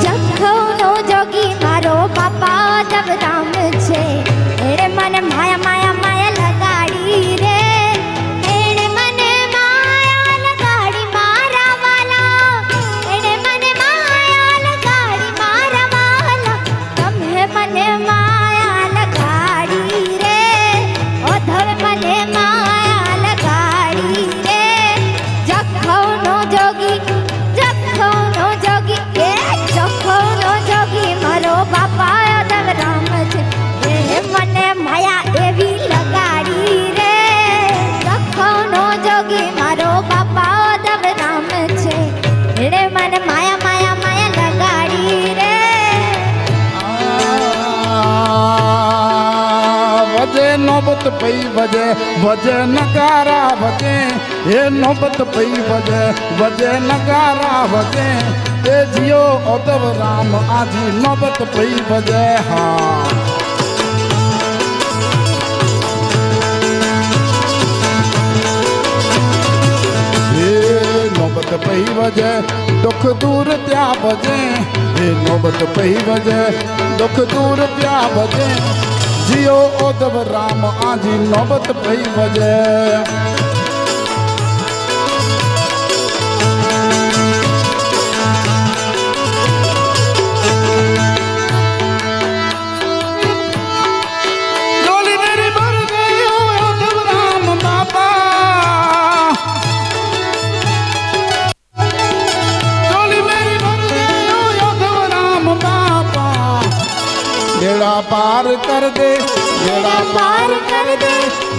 જખોનો જોગી મારો બાપા દવરામ છે એણે મને માયા માયા માયા લગાડી રે એણે મને માયા લગાડી મારા વાલા એણે મને માયા લગાડી મારા વાલા તમે મને માયા લગાડી રે ઓ તમે મને માયા લગાડી રે જખોનો જોગી એ જખોનો જોગી મારો બાપા દવરામ છે એ મને માયા એવી લગાડી રે જખોનો જોગી મારો બાપા દવરામ છે એણે મને માયા માયા માયા લગાડી રે વજે નોબત પઈ વજે વજે નગારા વજે એ નોબત પઈ વજે વજે નગારા વજે એ જીઓ ઉદ્ધવ રામ આજી નોબત પઈ વજે હા નોબત પઈ વજે દુઃખ દૂર ત્યાં ભજે એ નોબત પઈ વજે દુઃખ દૂર ત્યાં ભજે જીઓ ઉદ્ધવ રામ આજી નોબત પઈ વજે बेड़ा पार कर दे बेड़ा पार कर दे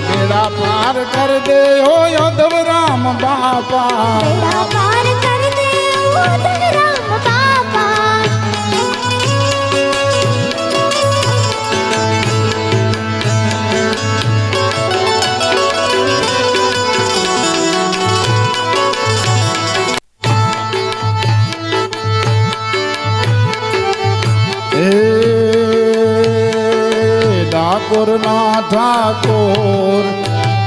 बेड़ा पार कर दे हो उद्धव राम बापा बेड़ा पार कर दे उद्धव राम बापा ठाकुर ना ठाकुर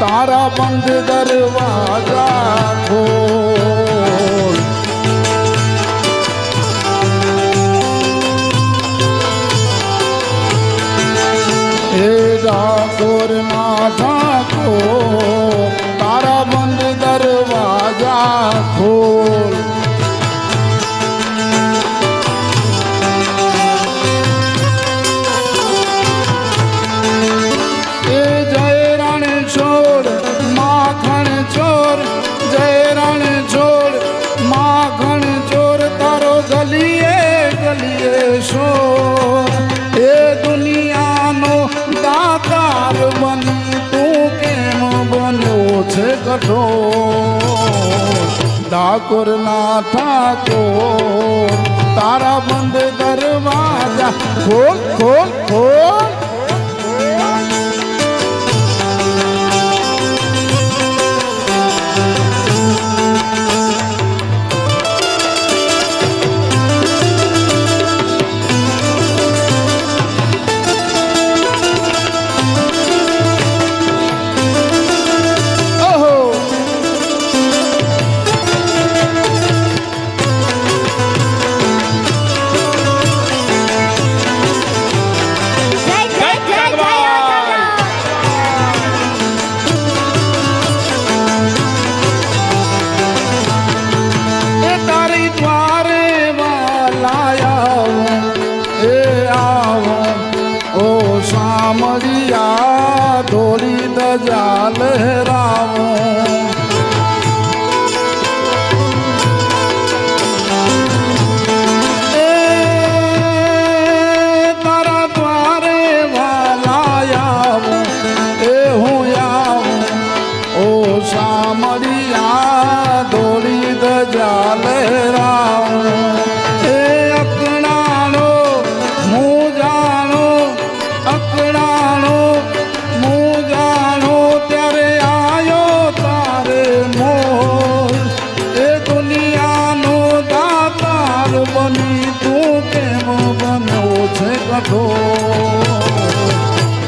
तारा बंद दरवाजा खोल हे ठाकुर ना ठाकुर तारा बंद दरवाजा खोल ठाकुर ना ठाकुर तारा बंद दरवाजा खोल खोल खोल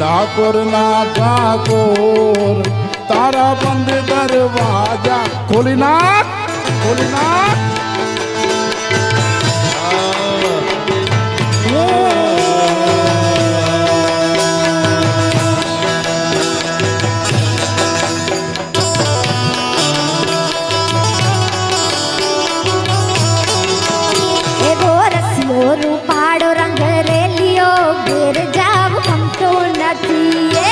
ठाकुर ना ठाकुर तारा बंद दरवाजा खोलीनाथ खोलीनाथ रूपाड़ो रंग रेलियो गिर जाव हम तो नथिए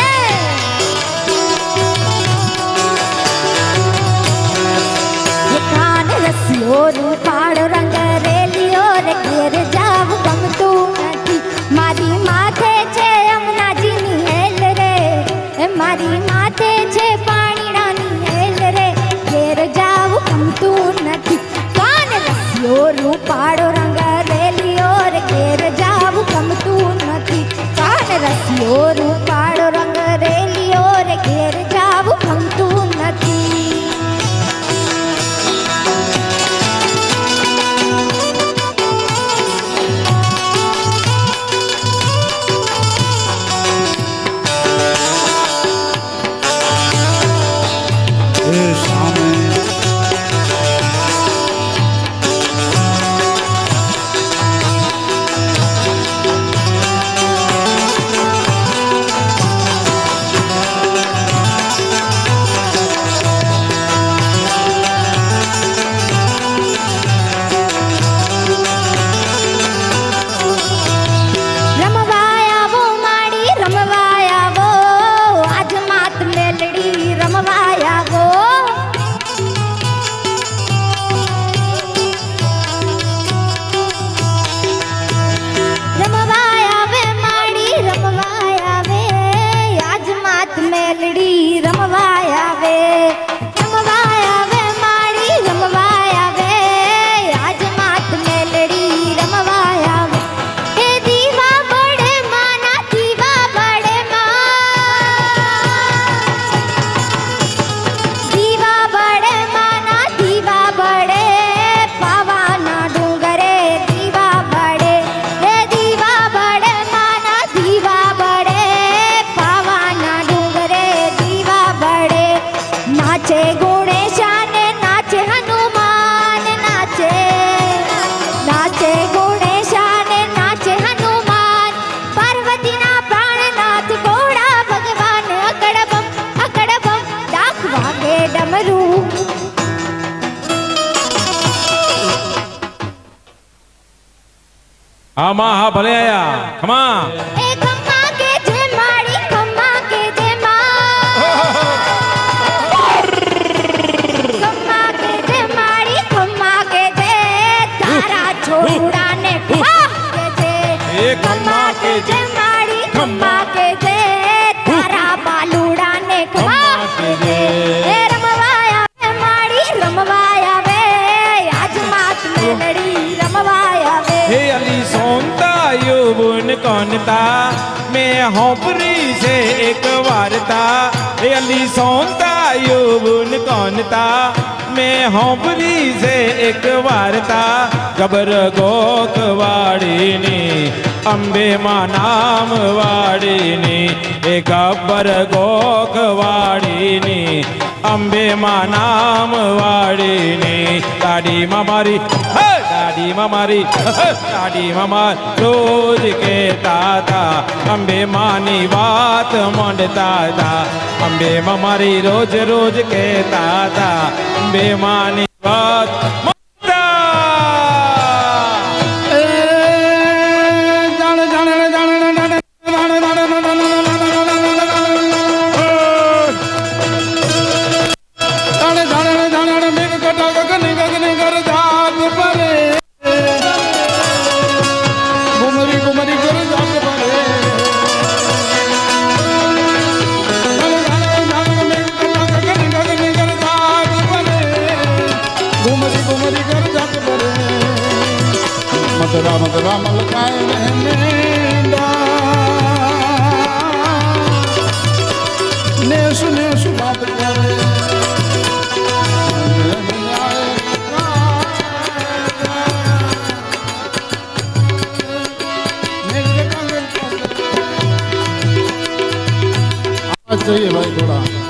ये कान रसियो रूपाड़ो रंग रेलियो रे गिर जाव हम तो नथी मारी माथे छे यमुना जी नी हेल रे मारी माथे छे पानी रानी हेल रे गिर जाव हम तो नथी कान रसियो रूपाड़ो रंग घेर जाव गमतू नथी कान रसियो रूपाड़ो रंग रेलियो रे घेर जाव गमतू नथी હા ભલે આયા ખમા એ ખમ્મા કે જે માડી ખમ્મા કે જે માં ખમ્મા કે જે માડી ખમ્મા કે જે તારા છોડાને ખમ્મા કે જે એ ખમ્મા કે જે માડી ખમ્મા કે જે તારા બાલુડાને ખમ્મા કે જે એ રમવાયા વે માડી રમવાયા વે આજ માત મેલડી રમવાયા વે हे अली सोनता युवन कौनता मैं होपरी से एक वारता हे अली सोनता युवन कौनता मैं होपरी से एक वारता गबर गोक वाड़ीनी अंबे मां नाम वाड़ीनी हे गबर गोक वाड़ीनी अंबे मां नाम वाड़ीनी दाढ़ीમાં મારી દાઢીમાં મારી દાઢીમાં માર રોજ કહેતા હતા અંબે માની વાત માંડતા હતા અંબેમાં મારી રોજ રોજ કહેતા હતા અંબે માની વાત માંડતા મધરા મલકાય નેસુ નેસુ વાત કરે चाहिए भाई थोड़ा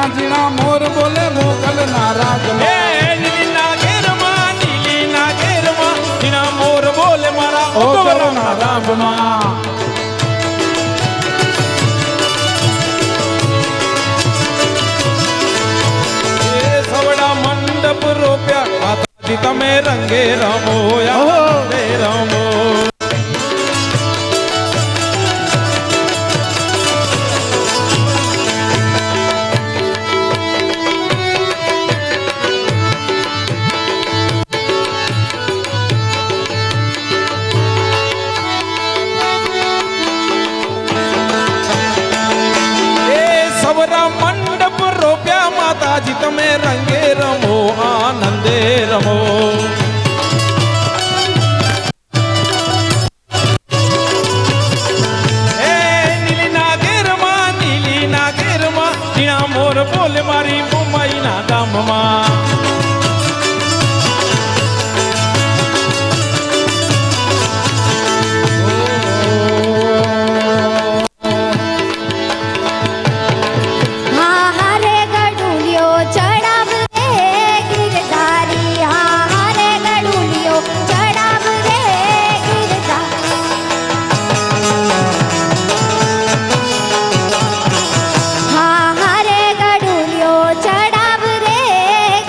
જીણા મોર બોલે મોગલ ના રાજમાં નીલીના ઘેરમાં નીલીના ઘેરમાં જીણા મોર બોલે મારા ઓગલ ના રાજમાં સવડા મંડપ રોપ્યા માતાજી તમે રંગે રમો રંગે રમો મંડપ રોપ્યા માતાજી તમે રંગે રમો આનંદે રમો નીલીના ઘેરમાં ટીણા મોર બોલે મારી મુંબઈના ગામમાં હા હારે ગડુલિયો ચડાવ રે ગિરધારી હા હારે ગડુલિયો ચડાવ રે ગિરધારી હા હારે ગડુલિયો ચડાવ રે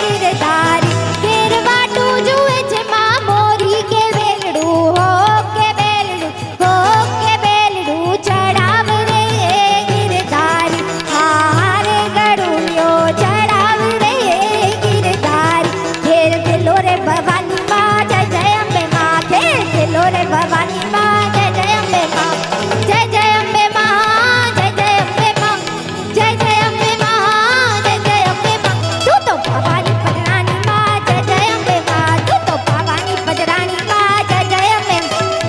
ગિરધારી ગિરવાટું જુએ છે માં મોરી કે વેલડું હો કે વેલડું હો કે વેલડું ચડાવ રે ગિરધારી હા હારે ગડુલિયો ચડાવ રે ગિરધારી ઘેર ખેલો રે ભવાની માં જય જય અંબે માં ઘેર ખેલો રે ભવાની માં જય જય અંબે માં જય જય અંબે માં જય જય અંબે માં જય જય અંબે માં જય જય અંબે માં તું તો ભવાની પજરાણી માં જય જય અંબે માં તું તો ભવાની પજરાણી માં જય જય અંબે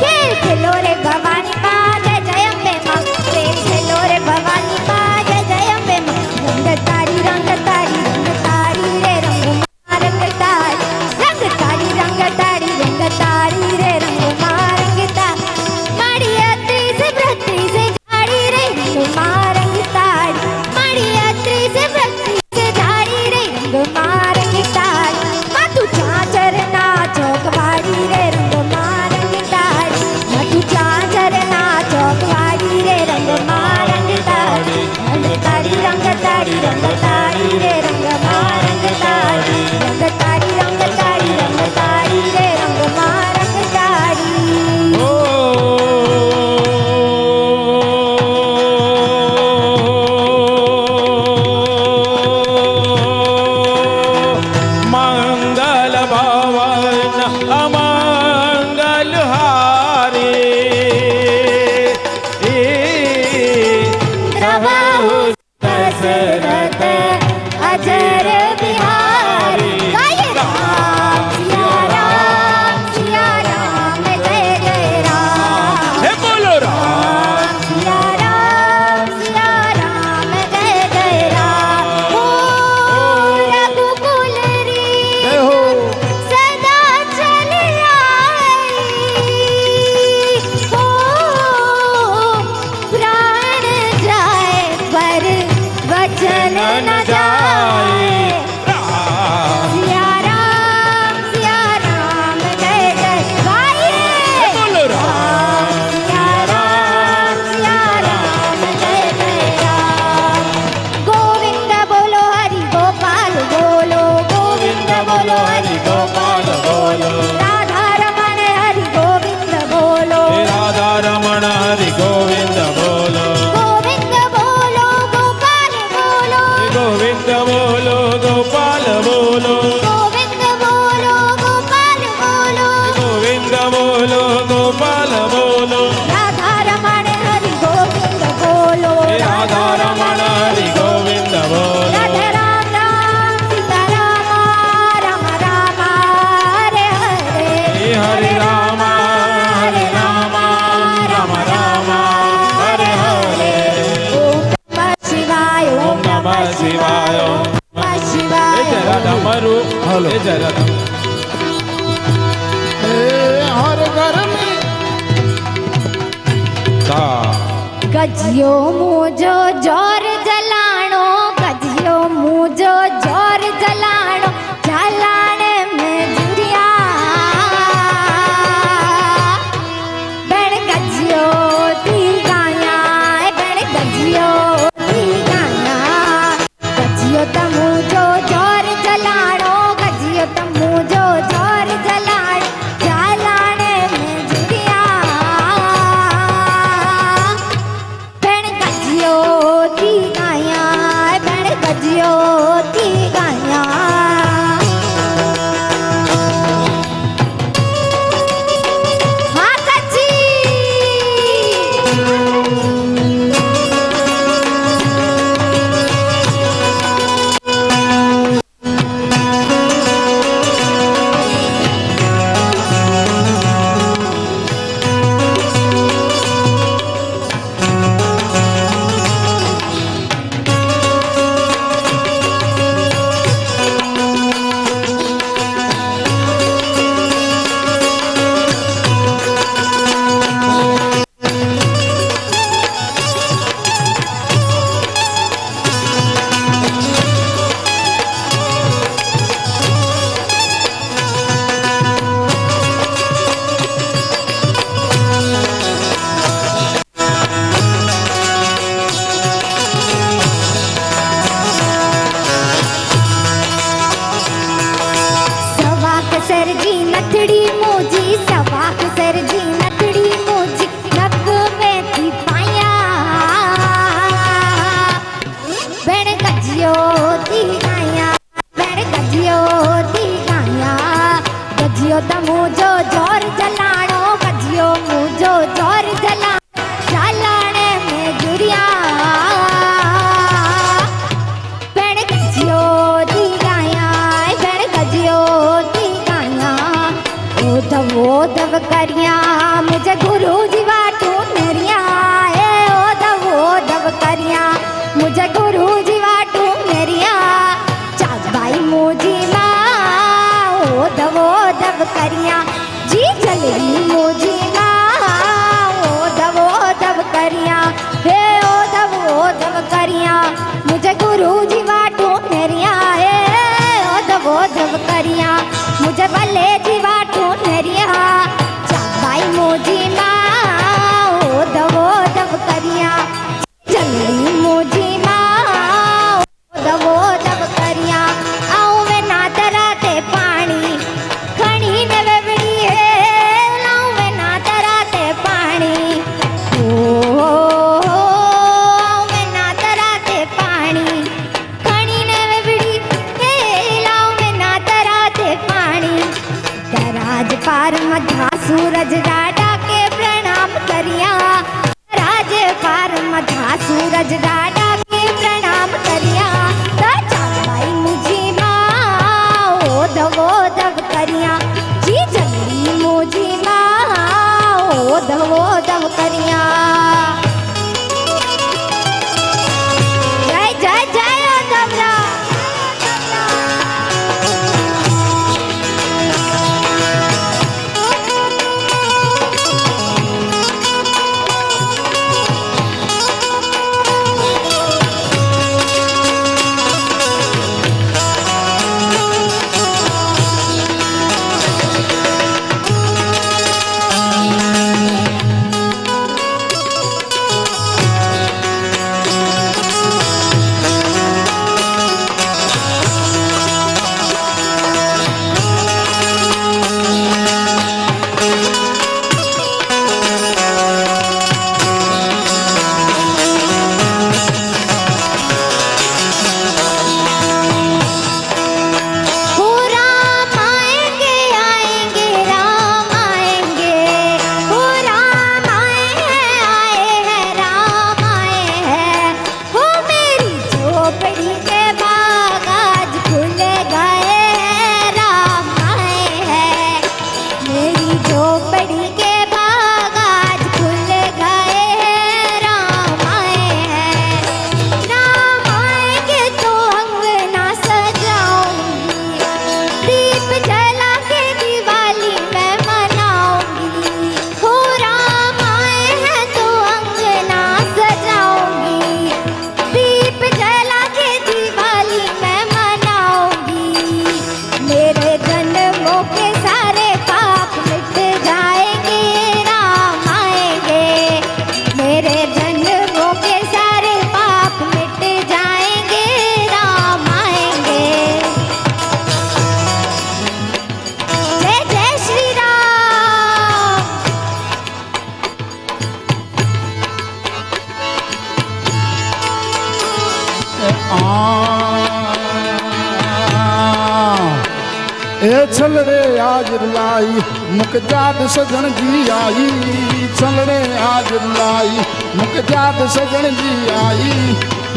ઘેર ખેલો રે ભવાની માં જય જય અંબે માં ઘેર ખેલો રે ભવાની માં જય જય અંબે માં રંગ તારી રે રંગ તારી રંગ તારી રે રંગ માં માડી અત્રી સે વ્રતી સે જાડી રે રંગ માં રંગ તારી માડી અત્રી સે વ્રતી સે જાડી રે રંગ માં રંગ તારી માતું ચાચર ના ચોકવાડી રે રંગ માં રંગ તારી માતું ચાચર ના ચોકવાડી રે રંગ માં રંગ તારી રંગ તારી રંગ તારી રંગ તારી રે રંગ માં રંગ તારી રંગ તારી રંગ તારી રંગ તારી રે રંગ માં રંગ તારી ઓ મંગલ ભવન અમંગલ હારે પ્રભુ દશરથ અજર બિહારી ગાય રામ સિયા રામ જય જય રામ હે બોલો રામ સિયા રામ જય જય રામ ઓ રઘુકુલ રી સદા ચલ આઈ ઓ પ્રાણ જાય પર વચન ન જાય સિયા રામ જય જય ગાયે બોલો રામ સિયા રામ જય જય રામ ગોવિંદ બોલો હરિ ગોપાલ બોલો ગોવિંદ બોલો હરિ ગોપાલ બોલો રાધા રમણ હરિ ગોવિંદ બોલો હે રાધા રમણ હરિ ગોવિંદ બોલો ગોવિંદ બોલો ગોપાલ બોલો હે ગોવિંદ બોલો ગોપાલ બોલો ગોવિંદ બોલો ગોપાલ બોલો ગોવિંદ બોલો ગોપાલ બોલો રાધા રમણ હરિ ગોવિંદ બોલો હે રાધા રમણ હરિ ગોવિંદ બોલો રાધે રામ રામ સીતા રામ રામ રામ હરે હરે હે હરે રામ રામ રામ હરે હરે ઓમ નમઃ શિવાય ઓમ નમઃ શિવાય ઓમ નમઃ એ શિવાય જરા ડમરું હાલો. એ જરા ડમરું. હર ઘર મેં સા ગજિયો મુજો જોર જલાણો ગજિયો મુજો જોર જલાણો જલાણે મેં જુરિયા બેણ ગજિયો તી ગાયા બેણ ગજિયો તી ગાયા ગજિયો તમુજો જોર જલાણો ગજિયો તમુજો જોર જલાણો જલાણે મેં જુરિયા બેણ ગજિયો તી ગાયા બેણ ગજિયો તી ગાયા હા કચ્છી गजियो थी गाया भेण गजियो थी गाया गजियो त मुझो जोर जलाणो गजियो मुझो जोर जलाणे में जुरिया भेण गजियो थी गाया भेण गजियो थी गाया ओ दव करिया मुझे गुरु जी वाटू नरिया ओ दव करिया मुझे गुरु जी वाटू नरिया चाबाई मुझी माँ ओ दव करिया जी जलरी मुझी माँ ओ दव करिया हे ओ दव करिया मुझे गुरु जी वाटू नरिया ओ दव करिया मुझे भले जी वाटू नरिया चाबाई मुझी माँ ओ दव करिया जलरी मुझी माँ ओ दव करिया आऊं वे ना तराते पानी खणी ने वेवड़ी है लाऊं वे ना तराते पानी ओ आऊं वे ना तराते पानी खणी ने वेवड़ी है लाऊं वे ना तराते पानी दराज पार मधा सूरज डाडा के प्रणाम करिया राज पार मधा सूरज डाडा के प्रणाम करिया चाबाई मुझी माँ ओ दव करिया जी जलरी मुझी माँ ओ दव करिया जय जय जय ओ दवरा ए चल रे आज रुलाई मुक जात सजन जी आई चल रे आज रुलाई मुक जात सजन जी आई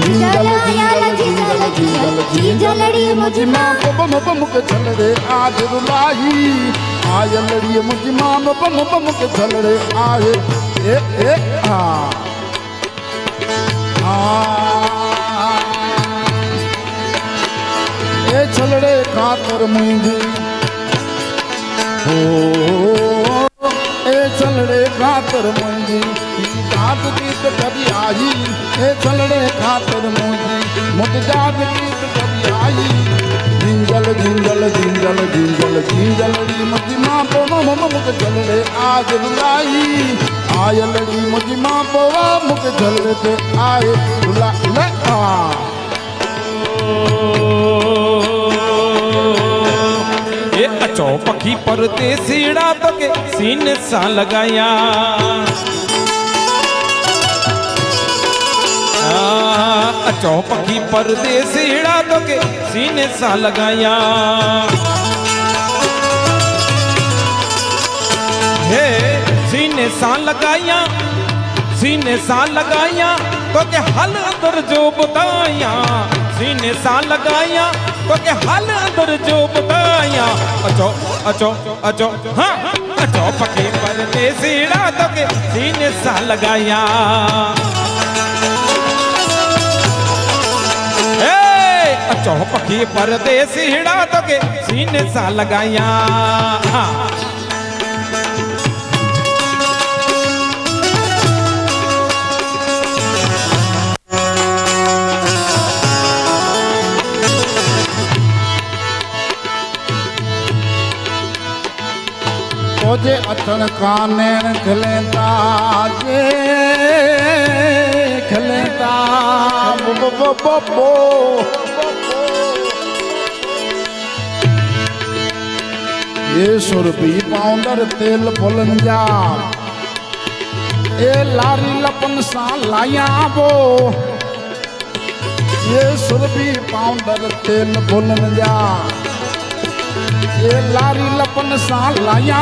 जिंगल जिंगल जिंगल जिंगल जिंगलड़ी मुझ मां बम बम मुक चल रे आज रुलाई आय लड़ी मुझ मां बम बम मुक चल रे आए ए ए छलड़े खातर मुंहिंजी हो ए छलड़े खातर मुंहिंजी जात गीत कभी आई ए छलड़े खातर मुंहिंजी मुझ जात गीत कभी आई जिंगल जिंगल जिंगल जिंगल जिंगलड़ी मुझी मां पोवा मुख छलड़े आज रुलाई आय लड़ी मुझी मां पोवा मुख छलड़े ते आए रुला ये अचो पखी परदेसीड़ा तो के सीने सा लगाया अचो पखी परदेसीड़ा तो के सीने सा लगाया हे सीने सा लगाया सीने सा लगाया तो के हल अंदर जो बताया सीने सा लगाया तो के हल अंदर जो बताया अचो अचो अचो हाँ अचो पखी परदेसीड़ा तो के सीने सा लगाया अचो पखी परदेसीड़ा तो के सीने सा लगाया जे अचण काने खिलेता जे खिलेता बो बो बो बो ये सुरभि पाउडर तेल फुलन जा ए लारी लपन सा लाया बो ये सुरभि पाउडर तेल फुलन जा ये लारी लपन सा लाया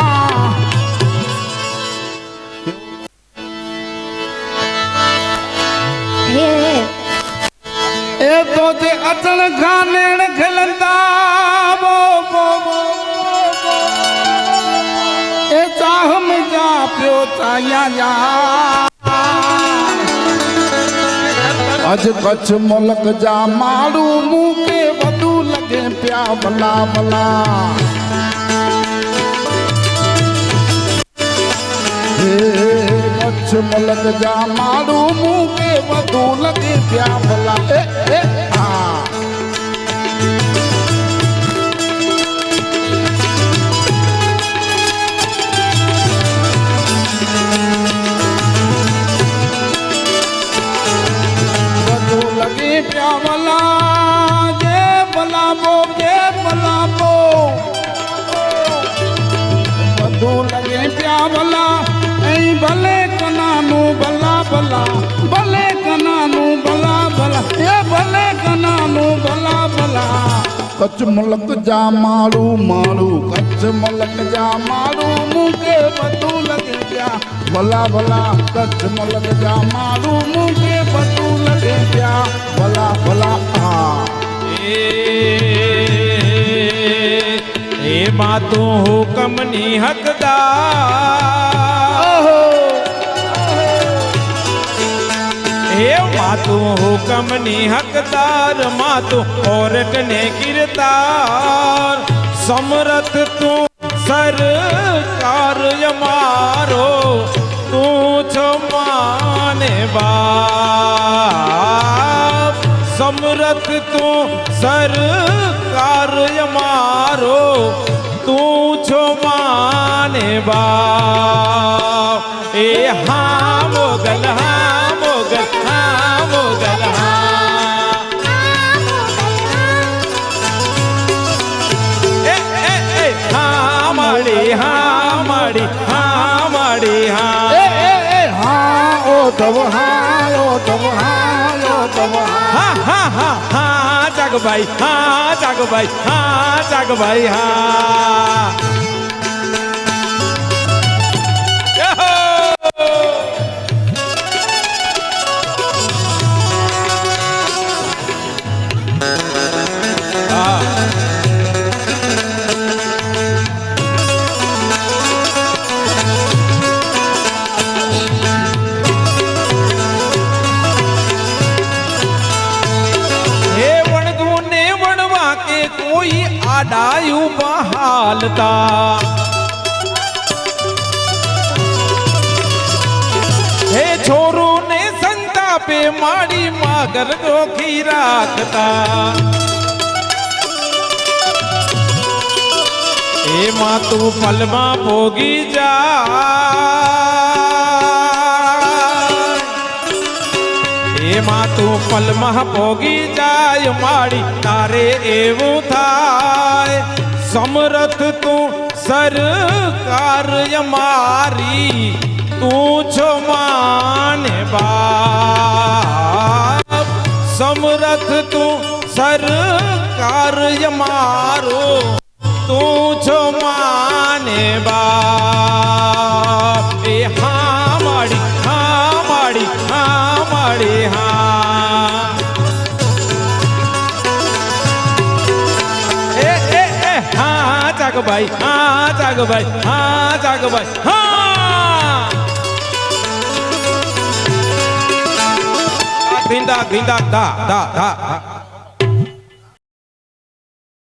ए तो जे अचण खाने खिलंदा बो बो बो ए चाह में जा पियो चाया जा अज कच्छ मुल्क जा मारू मुंह के वधू लगे पिया भला भला कच्छ मुल्क जा मारू मुंह के वधू लगे पिया भला हाँ लगे प्या भला जे भला बो बधू लगे प्या भला ऐं भले कनानू भला भला भले कनानू भला भला ये भले कनानू भला भला कच्छ मुल्क जा मारू मारू कच्छ मुल्क जा मारू मुझे बधू लगे प्या भला भला कच्छ मुल्क जा मारू मुझे बधू लगे प्या भला भला हाँ ए मातू हुकम नी हकदार ए मातू हुकम नी हकदार मातू औरत ने गिरतार समरथ तू सरकार यमारो तू छो माने बाप समरथ तू सरकार यमारो तू छो माने बाप ए हाँ मोगल हाँ मोगल हाँ मोगल हाँ ए ए ए हाँ माड़ी हाँ माड़ी हाँ माड़ी हाँ हाँ ओ तब हाँ ओ तब हाँ ओ तब हाँ हाँ हाँ हाँ जग भाई हाँ जग भाई हाँ जग भाई हाँ कोई आडायू बहालता हे छोरू ने संता पे माड़ी मागर रोकी राखता ए माँ तू पलमा पोगी जा ए माँ तू पलमा पोगी जाय माड़ी तारे एवं थाय समरथ तू सरकार यमारी तू छो माने बाप સમરથ તું સરકાર મારો તું છો માને બાપ એ હા માડી હા માડી હા માડી હા એ એ એ હા જાગભાઈ હા જાગભાઈ હા જાગભાઈ હા ધીંદા ધીંદા ધા ધા ધા